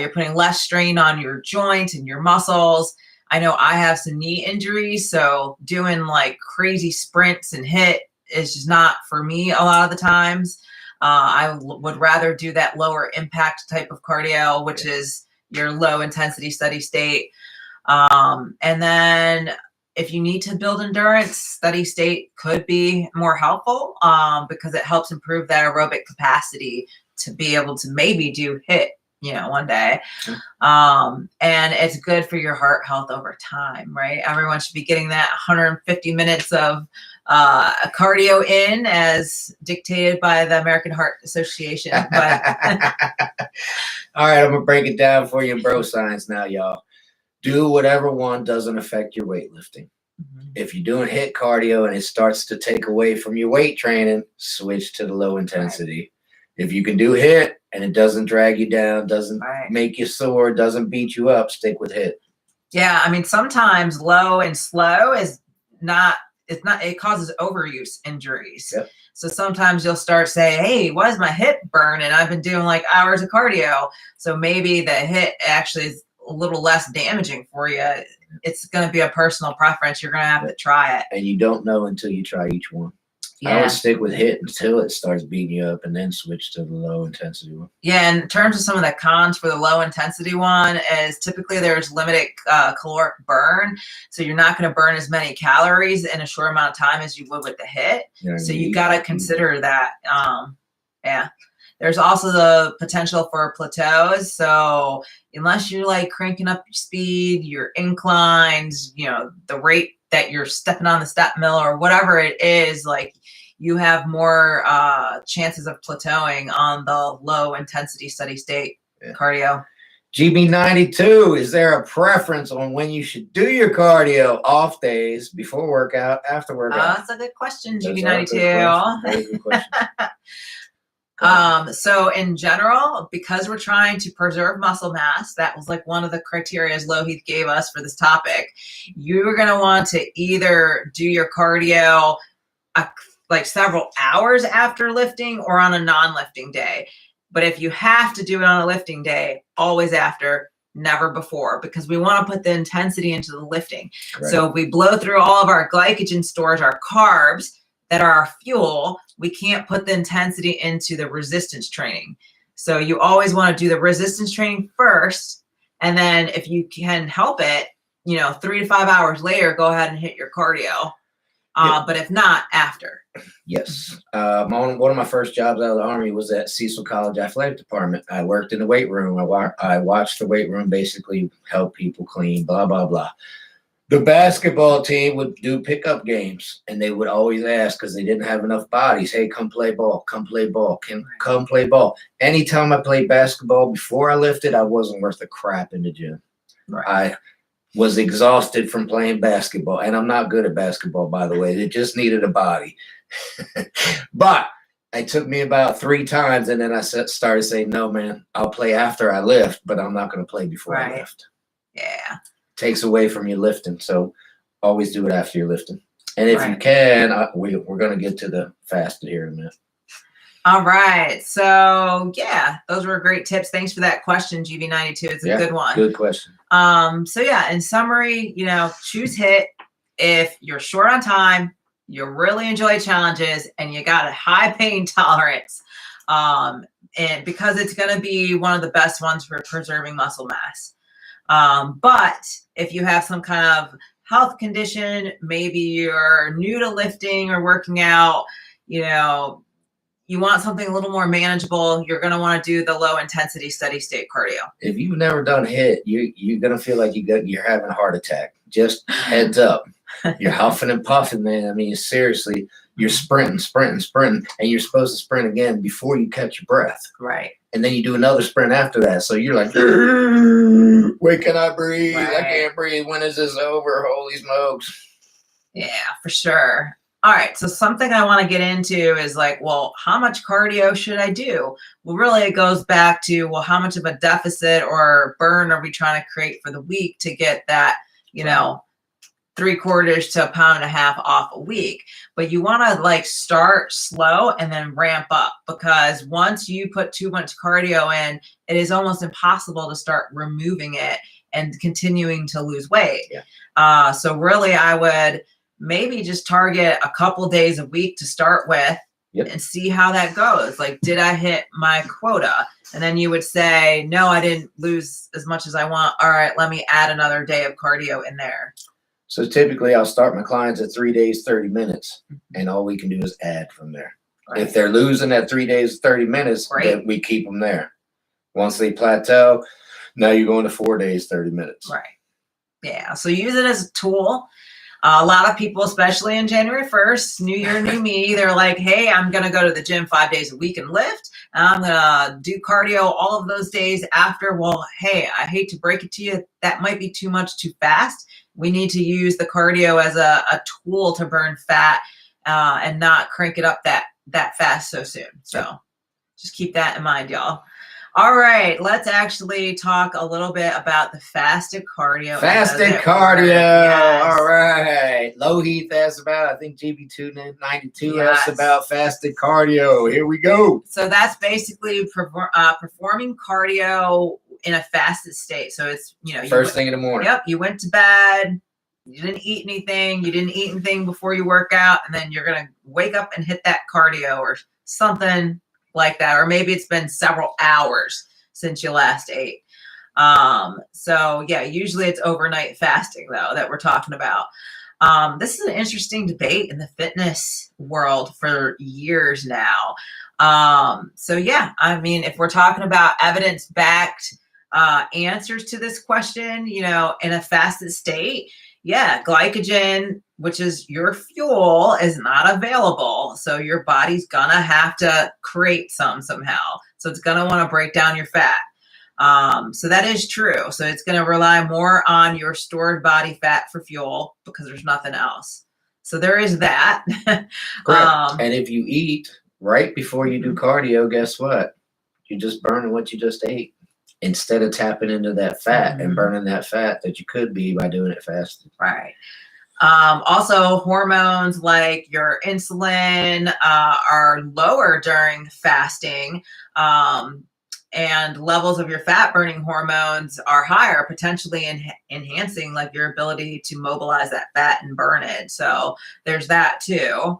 You're putting less strain on your joints and your muscles. I know I have some knee injuries, so doing like crazy sprints and HIIT is just not for me a lot of the times. I would rather do that lower impact type of cardio, which is your low intensity steady state. And then if you need to build endurance, steady state could be more helpful because it helps improve that aerobic capacity to be able to maybe do HIIT, one day. And it's good for your heart health over time, right? Everyone should be getting that 150 minutes of cardio in as dictated by the American Heart Association. But all right, I'm gonna break it down for you in bro science now, y'all. Do whatever one doesn't affect your weightlifting. If you're doing HIIT cardio and it starts to take away from your weight training, switch to the low intensity. Right. If you can do HIIT and it doesn't drag you down, doesn't make you sore, doesn't beat you up, stick with HIIT. Yeah, I mean, sometimes low and slow is not, it causes overuse injuries. Yep. So sometimes you'll start saying, hey, why is my hip burning? I've been doing like hours of cardio. So maybe the HIIT actually is a little less damaging for you. It's going to be a personal preference. You're going to have to try it. And you don't know until you try each one. Yeah. I would stick with HIIT until it starts beating you up and then switch to the low intensity one. Yeah, in terms of some of the cons for the low intensity one is typically there's limited caloric burn. So you're not going to burn as many calories in a short amount of time as you would with the HIIT. So you got to consider that. Yeah. There's also the potential for plateaus. So unless you're like cranking up your speed, your inclines, the rate that you're stepping on the step mill or whatever it is, like you have more chances of plateauing on the low intensity steady state cardio. GB92, is there a preference on when you should do your cardio? Off days, before workout, after workout? That's a good question, GB92. Very good question. So in general, because we're trying to preserve muscle mass, that was like one of the criteria Lohith gave us for this topic. You're going to want to either do your cardio like several hours after lifting or on a non-lifting day. But if you have to do it on a lifting day, always after, never before, because we want to put the intensity into the lifting. Right. So if we blow through all of our glycogen stores, our carbs, that are our fuel, we can't put the intensity into the resistance training. So you always want to do the resistance training first. And then if you can help it, 3 to 5 hours later, go ahead and hit your cardio. But if not, after. Yes. One of my first jobs out of the Army was at Cecil College Athletic Department. I worked in the weight room. I watched the weight room basically help people clean, blah, blah, blah. The basketball team would do pickup games, and they would always ask because they didn't have enough bodies. Hey, come play ball. Come play ball. Come play ball. Anytime I played basketball before I lifted, I wasn't worth a crap in the gym. Right. I was exhausted from playing basketball, and I'm not good at basketball, by the way. It just needed a body. But it took me about 3 times, and then I started saying, no, man, I'll play after I lift, but I'm not going to play before I lift. Yeah. Takes away from your lifting, so always do it after you're lifting. And if you can, we're going to get to the fasted here in a minute. All right. So, yeah, those were great tips. Thanks for that question, GB92. It's a good one. Good question. So, yeah, in summary, choose HIIT if you're short on time, you really enjoy challenges, and you got a high pain tolerance. And because it's going to be one of the best ones for preserving muscle mass. But if you have some kind of health condition, maybe you're new to lifting or working out, you want something a little more manageable, you're going to want to do the low intensity steady state cardio. If you've never done HIIT, you're going to feel like you're having a heart attack. Just heads up. You're huffing and puffing, man. I mean, seriously, you're sprinting, and you're supposed to sprint again before you catch your breath. Right. And then you do another sprint after that. So you're like, wait, can I breathe? Right. I can't breathe. When is this over? Holy smokes. Yeah, for sure. All right. So something I want to get into is like, well, how much cardio should I do? Well, really, it goes back to, well, how much of a deficit or burn are we trying to create for the week to get that, 3/4 to 1.5 pounds off a week. But you want to start slow and then ramp up, because once you put too much cardio in, it is almost impossible to start removing it and continuing to lose weight. Yeah. So really I would maybe just target a couple days a week to start with. Yep. And see how that goes. Like, did I hit my quota? And then you would say, no, I didn't lose as much as I want. All right, let me add another day of cardio in there. So typically I'll start my clients at 3 days, 30 minutes, and all we can do is add from there. Right. If they're losing at 3 days, 30 minutes, then we keep them there. Once they plateau, now you're going to 4 days, 30 minutes. Right. Yeah. So use it as a tool. A lot of people, especially in January 1st, new year, new me, they're like, hey, I'm going to go to the gym 5 days a week and lift. And I'm going to do cardio all of those days after. Well, hey, I hate to break it to you. That might be too much too fast. We need to use the cardio as a tool to burn fat and not crank it up that fast so soon. So just keep that in mind, y'all. All right, let's actually talk a little bit about the fasted cardio. Fasted cardio. Yes. All right. Low Heath asked about, I think GB292 asked about fasted cardio. Here we go. So that's basically performing cardio in a fasted state. So it's, first thing in the morning. Yep. You went to bed. You didn't eat anything. You didn't eat anything before you work out. And then you're going to wake up and hit that cardio or something like that. Or maybe it's been several hours since you last ate. So yeah, usually it's overnight fasting though that we're talking about. This is an interesting debate in the fitness world for years now. So yeah, I mean, if we're talking about evidence-backed answers to this question, in a fasted state, yeah, glycogen, which is your fuel, is not available. So your body's gonna have to create some somehow. So it's gonna want to break down your fat. So that is true. So it's gonna rely more on your stored body fat for fuel because there's nothing else. So there is that. And if you eat right before you do cardio, guess what? You're just burning what you just ate, instead of tapping into that fat and burning that fat that you could be by doing it fasted. Right. Also, hormones like your insulin are lower during fasting, and levels of your fat burning hormones are higher, potentially enhancing like your ability to mobilize that fat and burn it. So there's that too.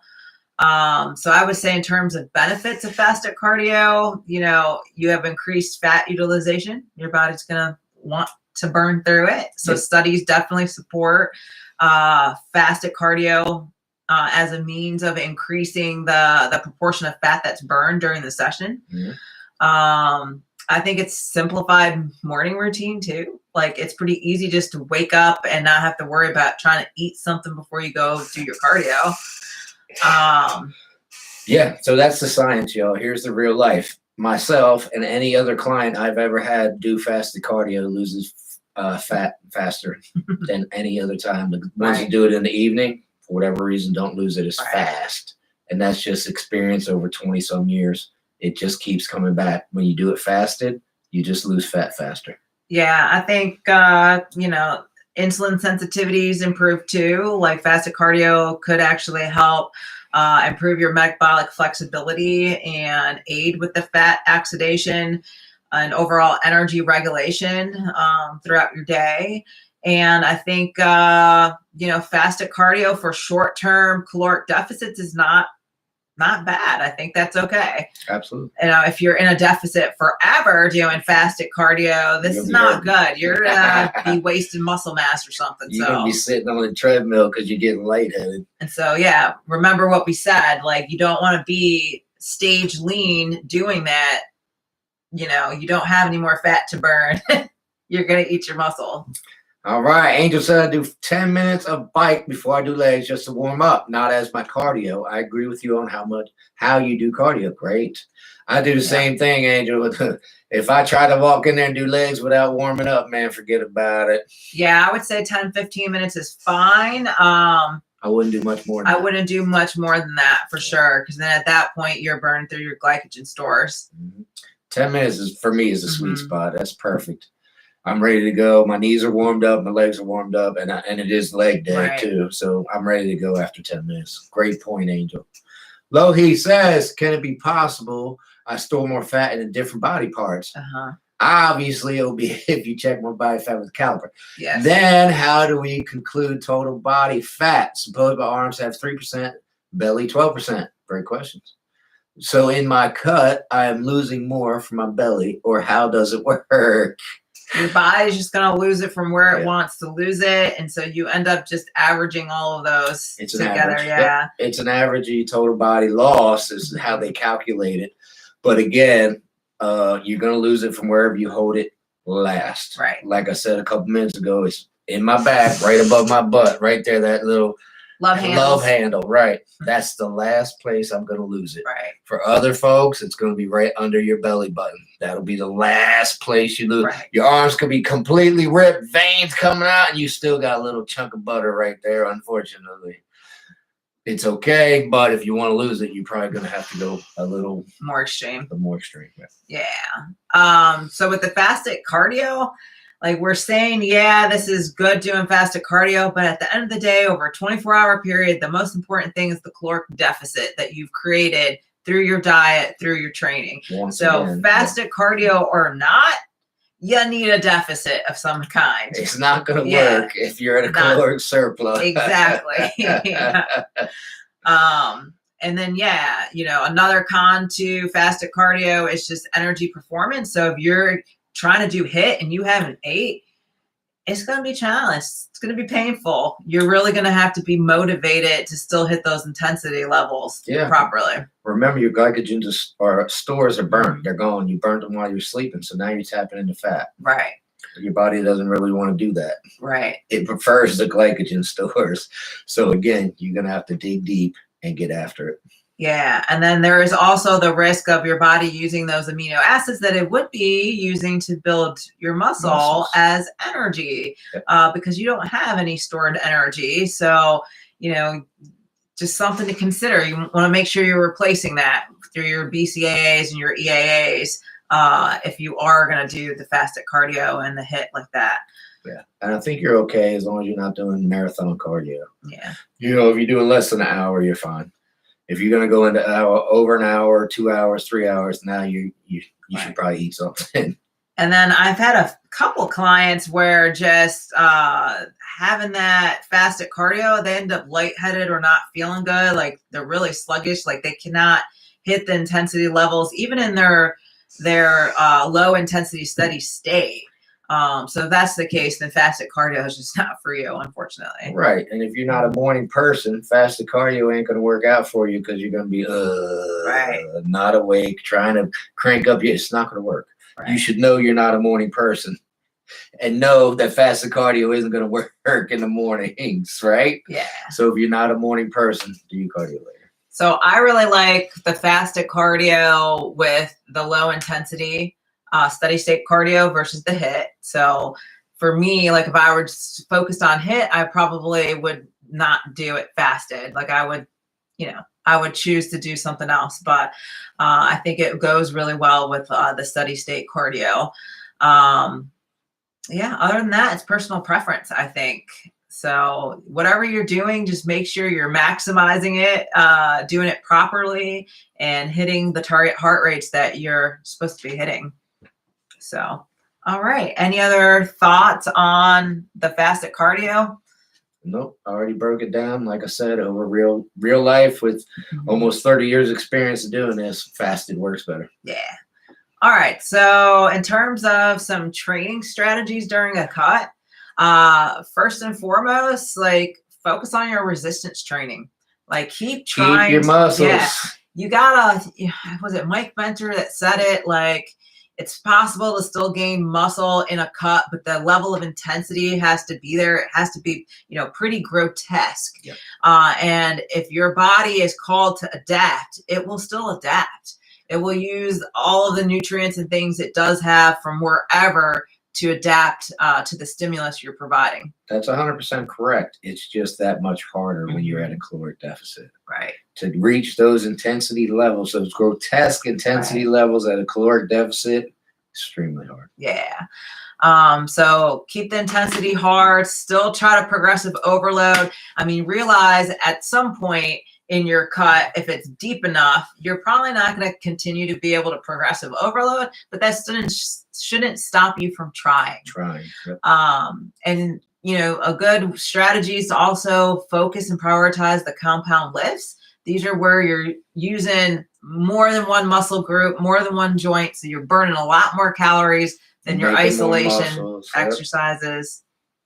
So I would say in terms of benefits of fasted cardio, you have increased fat utilization. Your body's going to want to burn through it. So studies definitely support fasted cardio as a means of increasing the proportion of fat that's burned during the session. I think it's simplified morning routine too. Like it's pretty easy just to wake up and not have to worry about trying to eat something before you go do your cardio. Yeah, so that's the science, y'all. Here's the real life. Myself and any other client I've ever had do fasted cardio loses fat faster than any other time. The ones that do it in the evening, for whatever reason, don't lose it as fast. And that's just experience over 20 some years. It just keeps coming back. When you do it fasted, you just lose fat faster. Yeah, I think, insulin sensitivities improve too. Like fasted cardio could actually help improve your metabolic flexibility and aid with the fat oxidation and overall energy regulation throughout your day. And I think, fasted cardio for short-term caloric deficits is not bad. I think that's okay. Absolutely. If you're in a deficit forever doing fasted cardio, this is not good. You're gonna be wasting muscle mass or something. You're gonna be sitting on the treadmill because you're getting lightheaded. And so, yeah, remember what we said. Like, you don't want to be stage lean doing that. You don't have any more fat to burn. You're gonna eat your muscle. All right, Angel said I do 10 minutes of bike before I do legs just to warm up, not as my cardio. I agree with you on how you do cardio. Great. I do the same thing, Angel. If I try to walk in there and do legs without warming up, man, forget about it. Yeah, I would say 10, 15 minutes is fine. I wouldn't do much more than that. I wouldn't do much more than that for sure, because then at that point, you're burning through your glycogen stores. 10 minutes for me is a sweet spot. That's perfect. I'm ready to go. My knees are warmed up. My legs are warmed up. And it is leg day too. So I'm ready to go after 10 minutes. Great point, Angel. Lohi says, can it be possible I store more fat in different body parts? Obviously, it'll be if you check my body fat with Caloric. Yes. Then how do we conclude total body fat? Suppose my arms have 3%, belly 12%. Great questions. So in my cut, I am losing more from my belly, or how does it work? Your body's just going to lose it from where it wants to lose it. And so you end up just averaging all of those together. Yeah. It's an average total body loss is how they calculate it. But again, you're going to lose it from wherever you hold it last. Right. Like I said a couple minutes ago, it's in my back, right above my butt, right there, that little love handle. Right. That's the last place I'm going to lose it. Right. For other folks, it's going to be right under your belly button. That'll be the last place you lose. Right. Your arms could be completely ripped, veins coming out, and you still got a little chunk of butter right there, unfortunately. It's okay, but if you want to lose it, you're probably going to have to go a little more extreme. Yeah. So with the fasted cardio, like we're saying, this is good doing fasted cardio, but at the end of the day, over a 24-hour period, the most important thing is the caloric deficit that you've created through your diet, through your training. Fasted cardio or not, you need a deficit of some kind. It's not going to work if you're at a caloric surplus. Exactly. And then, another con to fasted cardio is just energy performance. So if you're trying to do HIIT and you haven't ate, it's going to be challenged. It's going to be painful. You're really going to have to be motivated to still hit those intensity levels properly. Remember, your glycogen stores are burnt. They're gone. You burned them while you're sleeping. So now you're tapping into fat. Right. Your body doesn't really want to do that. Right. It prefers the glycogen stores. So again, you're going to have to dig deep and get after it. Yeah. And then there is also the risk of your body using those amino acids that it would be using to build your muscle as energy because you don't have any stored energy. So, just something to consider. You want to make sure you're replacing that through your BCAAs and your EAAs if you are going to do the fasted cardio and the HIIT like that. Yeah. And I think you're okay as long as you're not doing marathon cardio. Yeah. If you're doing less than an hour, you're fine. If you're going to go into over an hour, 2 hours, 3 hours, now you should probably eat something. And then I've had a couple clients where just having that fasted cardio, they end up lightheaded or not feeling good. Like they're really sluggish. Like they cannot hit the intensity levels, even in their low intensity steady state. So if that's the case, then fasted cardio is just not for you, unfortunately. Right. And if you're not a morning person, fasted cardio ain't going to work out for you because you're going to be not awake, trying to crank up. It's not going to work. Right. You should know you're not a morning person and know that fasted cardio isn't going to work in the mornings, right? Yeah. So if you're not a morning person, do your cardio later. So I really like the fasted cardio with the low intensity steady state cardio versus the HIIT. So for me, like if I were just focused on HIIT, I probably would not do it fasted. Like I would, I would choose to do something else. But I think it goes really well with the steady state cardio. Other than that, it's personal preference, I think. So whatever you're doing, just make sure you're maximizing it, doing it properly, and hitting the target heart rates that you're supposed to be hitting. So, all right. Any other thoughts on the fasted cardio? Nope. I already broke it down. Like I said, over real life with almost 30 years experience of doing this, fasted works better. Yeah. All right. So in terms of some training strategies during a cut, first and foremost, like focus on your resistance training. Like keep trying. Keep your muscles. Yeah. You gotta, was it Mike Mentor that said it? Like it's possible to still gain muscle in a cut, but the level of intensity has to be there. It has to be, pretty grotesque. Yep. And if your body is called to adapt, it will still adapt. It will use all of the nutrients and things it does have from wherever to adapt to the stimulus you're providing. That's 100% correct. It's just that much harder when you're at a caloric deficit. Right. To reach those intensity levels, those grotesque intensity levels at a caloric deficit, extremely hard. Yeah. So keep the intensity hard, still try to progressive overload. I mean, realize at some point in your cut, if it's deep enough, you're probably not going to continue to be able to progressive overload, but that shouldn't stop you from trying. Yep. And a good strategy is to also focus and prioritize the compound lifts. These are where you're using more than one muscle group, more than one joint, so you're burning a lot more calories than your isolation exercises.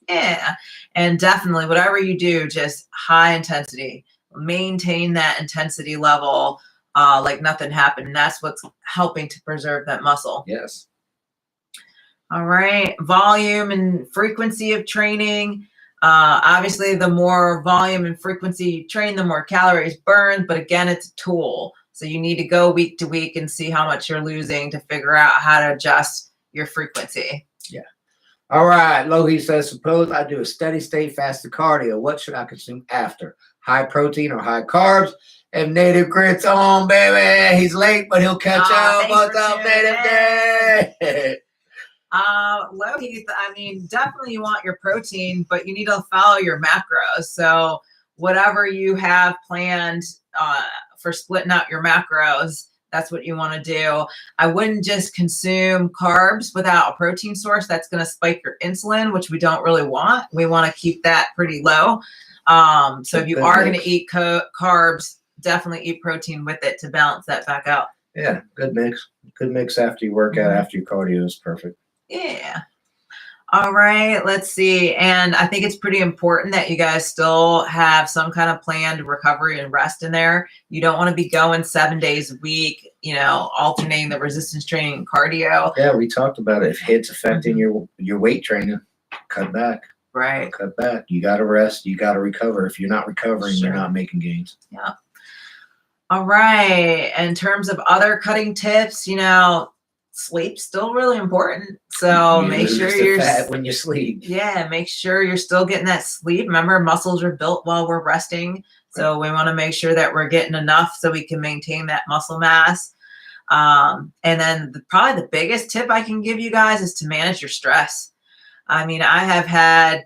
Yeah, and definitely whatever you do, just high intensity. Maintain that intensity level like nothing happened. And that's what's helping to preserve that muscle. Yes. All right. Volume and frequency of training. Obviously, the more volume and frequency you train, the more calories burned. But again, it's a tool. So you need to go week to week and see how much you're losing to figure out how to adjust your frequency. Yeah. All right. Lohi says, suppose I do a steady state fasted cardio. What should I consume after? High protein or high carbs? And Native Grit's on, baby. He's late, but he'll catch up. What's up, Native Grit? Lohi, I mean, definitely you want your protein, but you need to follow your macros. So whatever you have planned for splitting out your macros, that's what you want to do. I wouldn't just consume carbs without a protein source. That's going to spike your insulin, which we don't really want. We want to keep that pretty low. So if you are going to eat carbs, definitely eat protein with it to balance that back out. Yeah, good mix. Good mix after you work out, after your cardio is perfect. Yeah. All right, let's see. And I think it's pretty important that you guys still have some kind of planned recovery and rest in there. You don't want to be going 7 days a week, alternating the resistance training and cardio. Yeah, we talked about it. If HIIT's affecting your weight training, cut back. Right. Cut back. You got to rest. You got to recover. If you're not recovering, you're not making gains. Yeah. All right. In terms of other cutting tips, sleep's still really important. So make sure you're fat when you sleep. Yeah, make sure you're still getting that sleep. Remember, muscles are built while we're resting. So we want to make sure that we're getting enough so we can maintain that muscle mass. And then probably the biggest tip I can give you guys is to manage your stress. I mean, I have had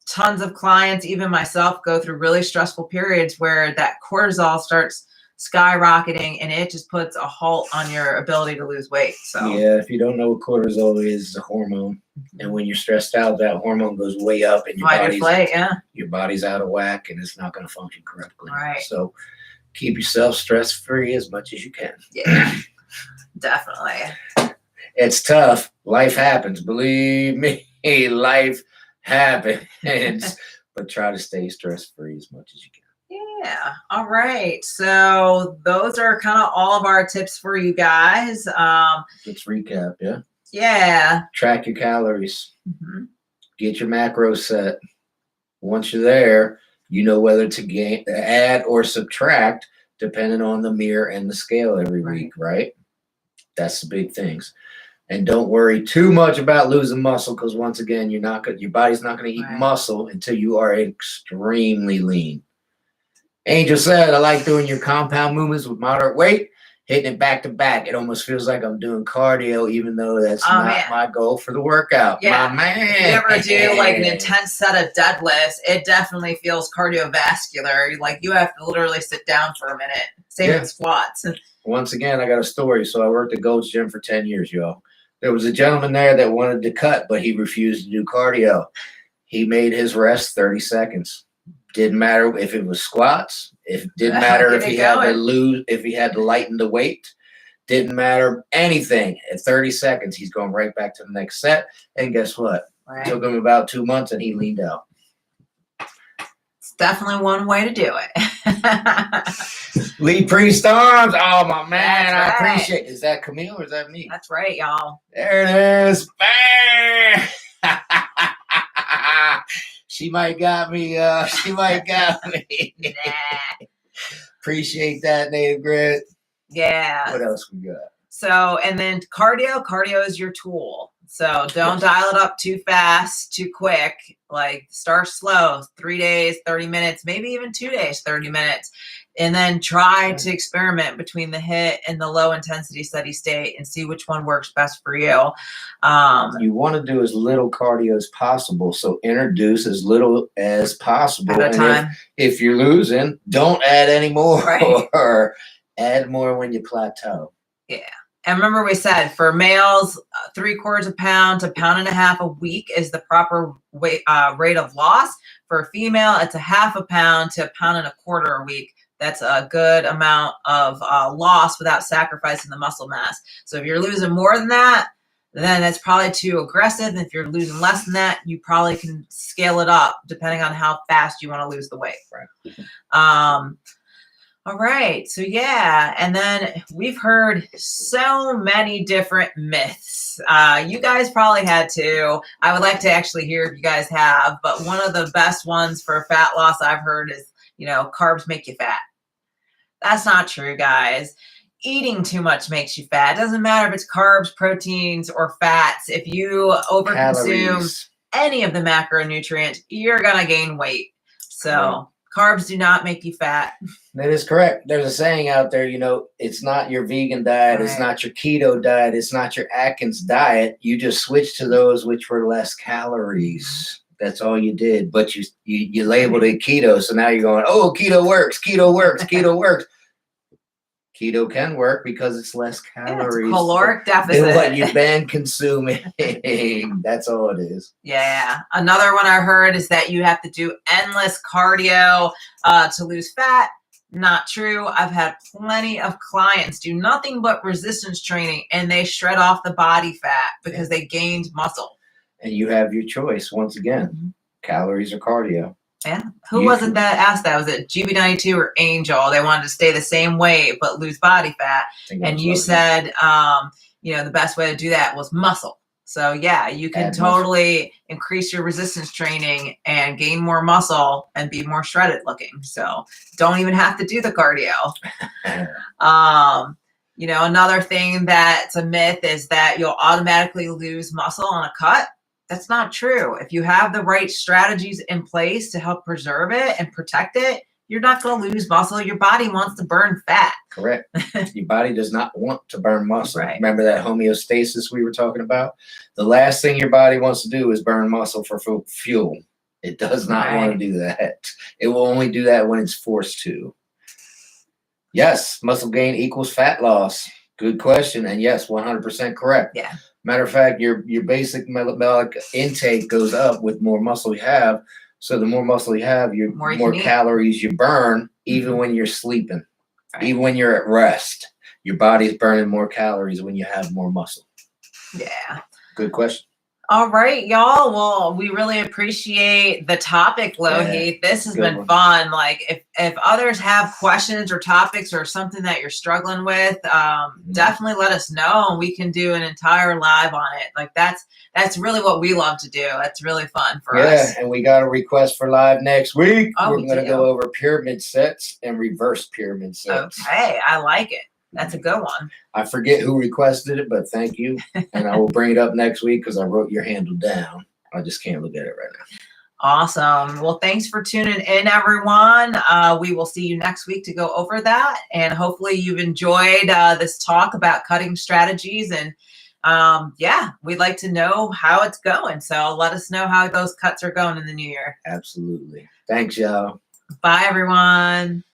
tons of clients, even myself, go through really stressful periods where that cortisol starts skyrocketing and it just puts a halt on your ability to lose weight. So yeah, if you don't know what cortisol is, it's a hormone. And when you're stressed out, that hormone goes way up and your body's out of whack and it's not going to function correctly. Right. So keep yourself stress free as much as you can. Yeah. Definitely. It's tough. Life happens. Believe me, life happens. But try to stay stress free as much as you can. Yeah. All right. So those are kind of all of our tips for you guys. Let's recap. Yeah. Yeah. Track your calories. Mhm. Get your macros set. Once you're there, you know whether to add or subtract depending on the mirror and the scale every week, right? That's the big things. And don't worry too much about losing muscle because once again, your body's not going to eat muscle until you are extremely lean. Angel said, I like doing your compound movements with moderate weight, hitting it back to back. It almost feels like I'm doing cardio, even though that's not my goal for the workout. Yeah. My man. If you ever do like an intense set of deadlifts, it definitely feels cardiovascular. Like you have to literally sit down for a minute. Same with squats. Once again, I got a story. So I worked at Gold's Gym for 10 years, y'all. There was a gentleman there that wanted to cut, but he refused to do cardio. He made his rest 30 seconds. Didn't matter if it was squats. It didn't matter if he had to lighten the weight. Didn't matter anything. At 30 seconds, he's going right back to the next set. And guess what? It took him about 2 months and he leaned out. It's definitely one way to do it. Lee Priest Arms. Oh, my man. I appreciate it. Is that Camille or is that me? That's right, y'all. There it is. Bang! She might got me. She might got me. Appreciate that, Native Grit. Yeah. What else we got? So, and then cardio is your tool. So don't dial it up too fast, too quick. Like start slow, 3 days, 30 minutes, maybe even 2 days, 30 minutes. And then try to experiment between the HIIT and the low intensity steady state and see which one works best for you. You want to do as little cardio as possible. So introduce as little as possible. At a time. If you're losing, don't add any more Right. or add more when you plateau. Yeah. And remember we said for males, 3/4 pound to 1.5 pounds a week is the proper weight, rate of loss. For a female, it's 0.5 pound to 1.25 pounds a week. That's a good amount of loss without sacrificing the muscle mass. So if you're losing more than that, then that's probably too aggressive. And if you're losing less than that, you probably can scale it up depending on how fast you want to lose the weight. Right. All right. So, yeah. And then we've heard so many different myths. You guys probably had too. I would like to actually hear if you guys have. But one of the best ones for fat loss I've heard is, carbs make you fat. That's not true, guys. Eating too much makes you fat. It doesn't matter if it's carbs, proteins, or fats. If you overconsume any of the macronutrients, you're going to gain weight. So carbs do not make you fat. That is correct. There's a saying out there, it's not your vegan diet. It's not your keto diet. It's not your Atkins diet. You just switched to those which were less calories. That's all you did. But you labeled it keto. So now you're going, oh, keto works. Keto works. Keto works. Keto can work because it's less calories. It's caloric deficit. Than what you've been consuming. That's all it is. Yeah. Another one I heard is that you have to do endless cardio to lose fat. Not true. I've had plenty of clients do nothing but resistance training and they shred off the body fat because they gained muscle. And you have your choice once again, calories or cardio. Yeah. Who was it that asked that? Was it GB92 or Angel? They wanted to stay the same weight but lose body fat. And you said, the best way to do that was muscle. So yeah, you can totally increase your resistance training and gain more muscle and be more shredded looking. So don't even have to do the cardio. Another thing that's a myth is that you'll automatically lose muscle on a cut. That's not true. If you have the right strategies in place to help preserve it and protect it, you're not going to lose muscle. Your body wants to burn fat. Correct. Your body does not want to burn muscle. Right. Remember that homeostasis we were talking about? The last thing your body wants to do is burn muscle for fuel. It does not want to do that. It will only do that when it's forced to. Yes, muscle gain equals fat loss. Good question. And yes, 100% correct. Yeah. Matter of fact, your basic metabolic intake goes up with more muscle you have. So the more muscle you have, more calories you burn, even when you're sleeping, even when you're at rest. Your body's burning more calories when you have more muscle. Yeah. Good question. All right, y'all. Well, we really appreciate the topic, Lohit. This has been fun. Like, if others have questions or topics or something that you're struggling with, definitely let us know, and we can do an entire live on it. Like, that's really what we love to do. That's really fun for us. Yeah, and we got a request for live next week. Oh, we're going to go over pyramid sets and reverse pyramid sets. Okay, I like it. That's a good one. I forget who requested it, but thank you. And I will bring it up next week because I wrote your handle down. I just can't look at it right now. Awesome. Well, thanks for tuning in, everyone. We will see you next week to go over that. And hopefully you've enjoyed this talk about cutting strategies. And yeah, we'd like to know how it's going. So let us know how those cuts are going in the new year. Absolutely. Thanks, y'all. Bye, everyone.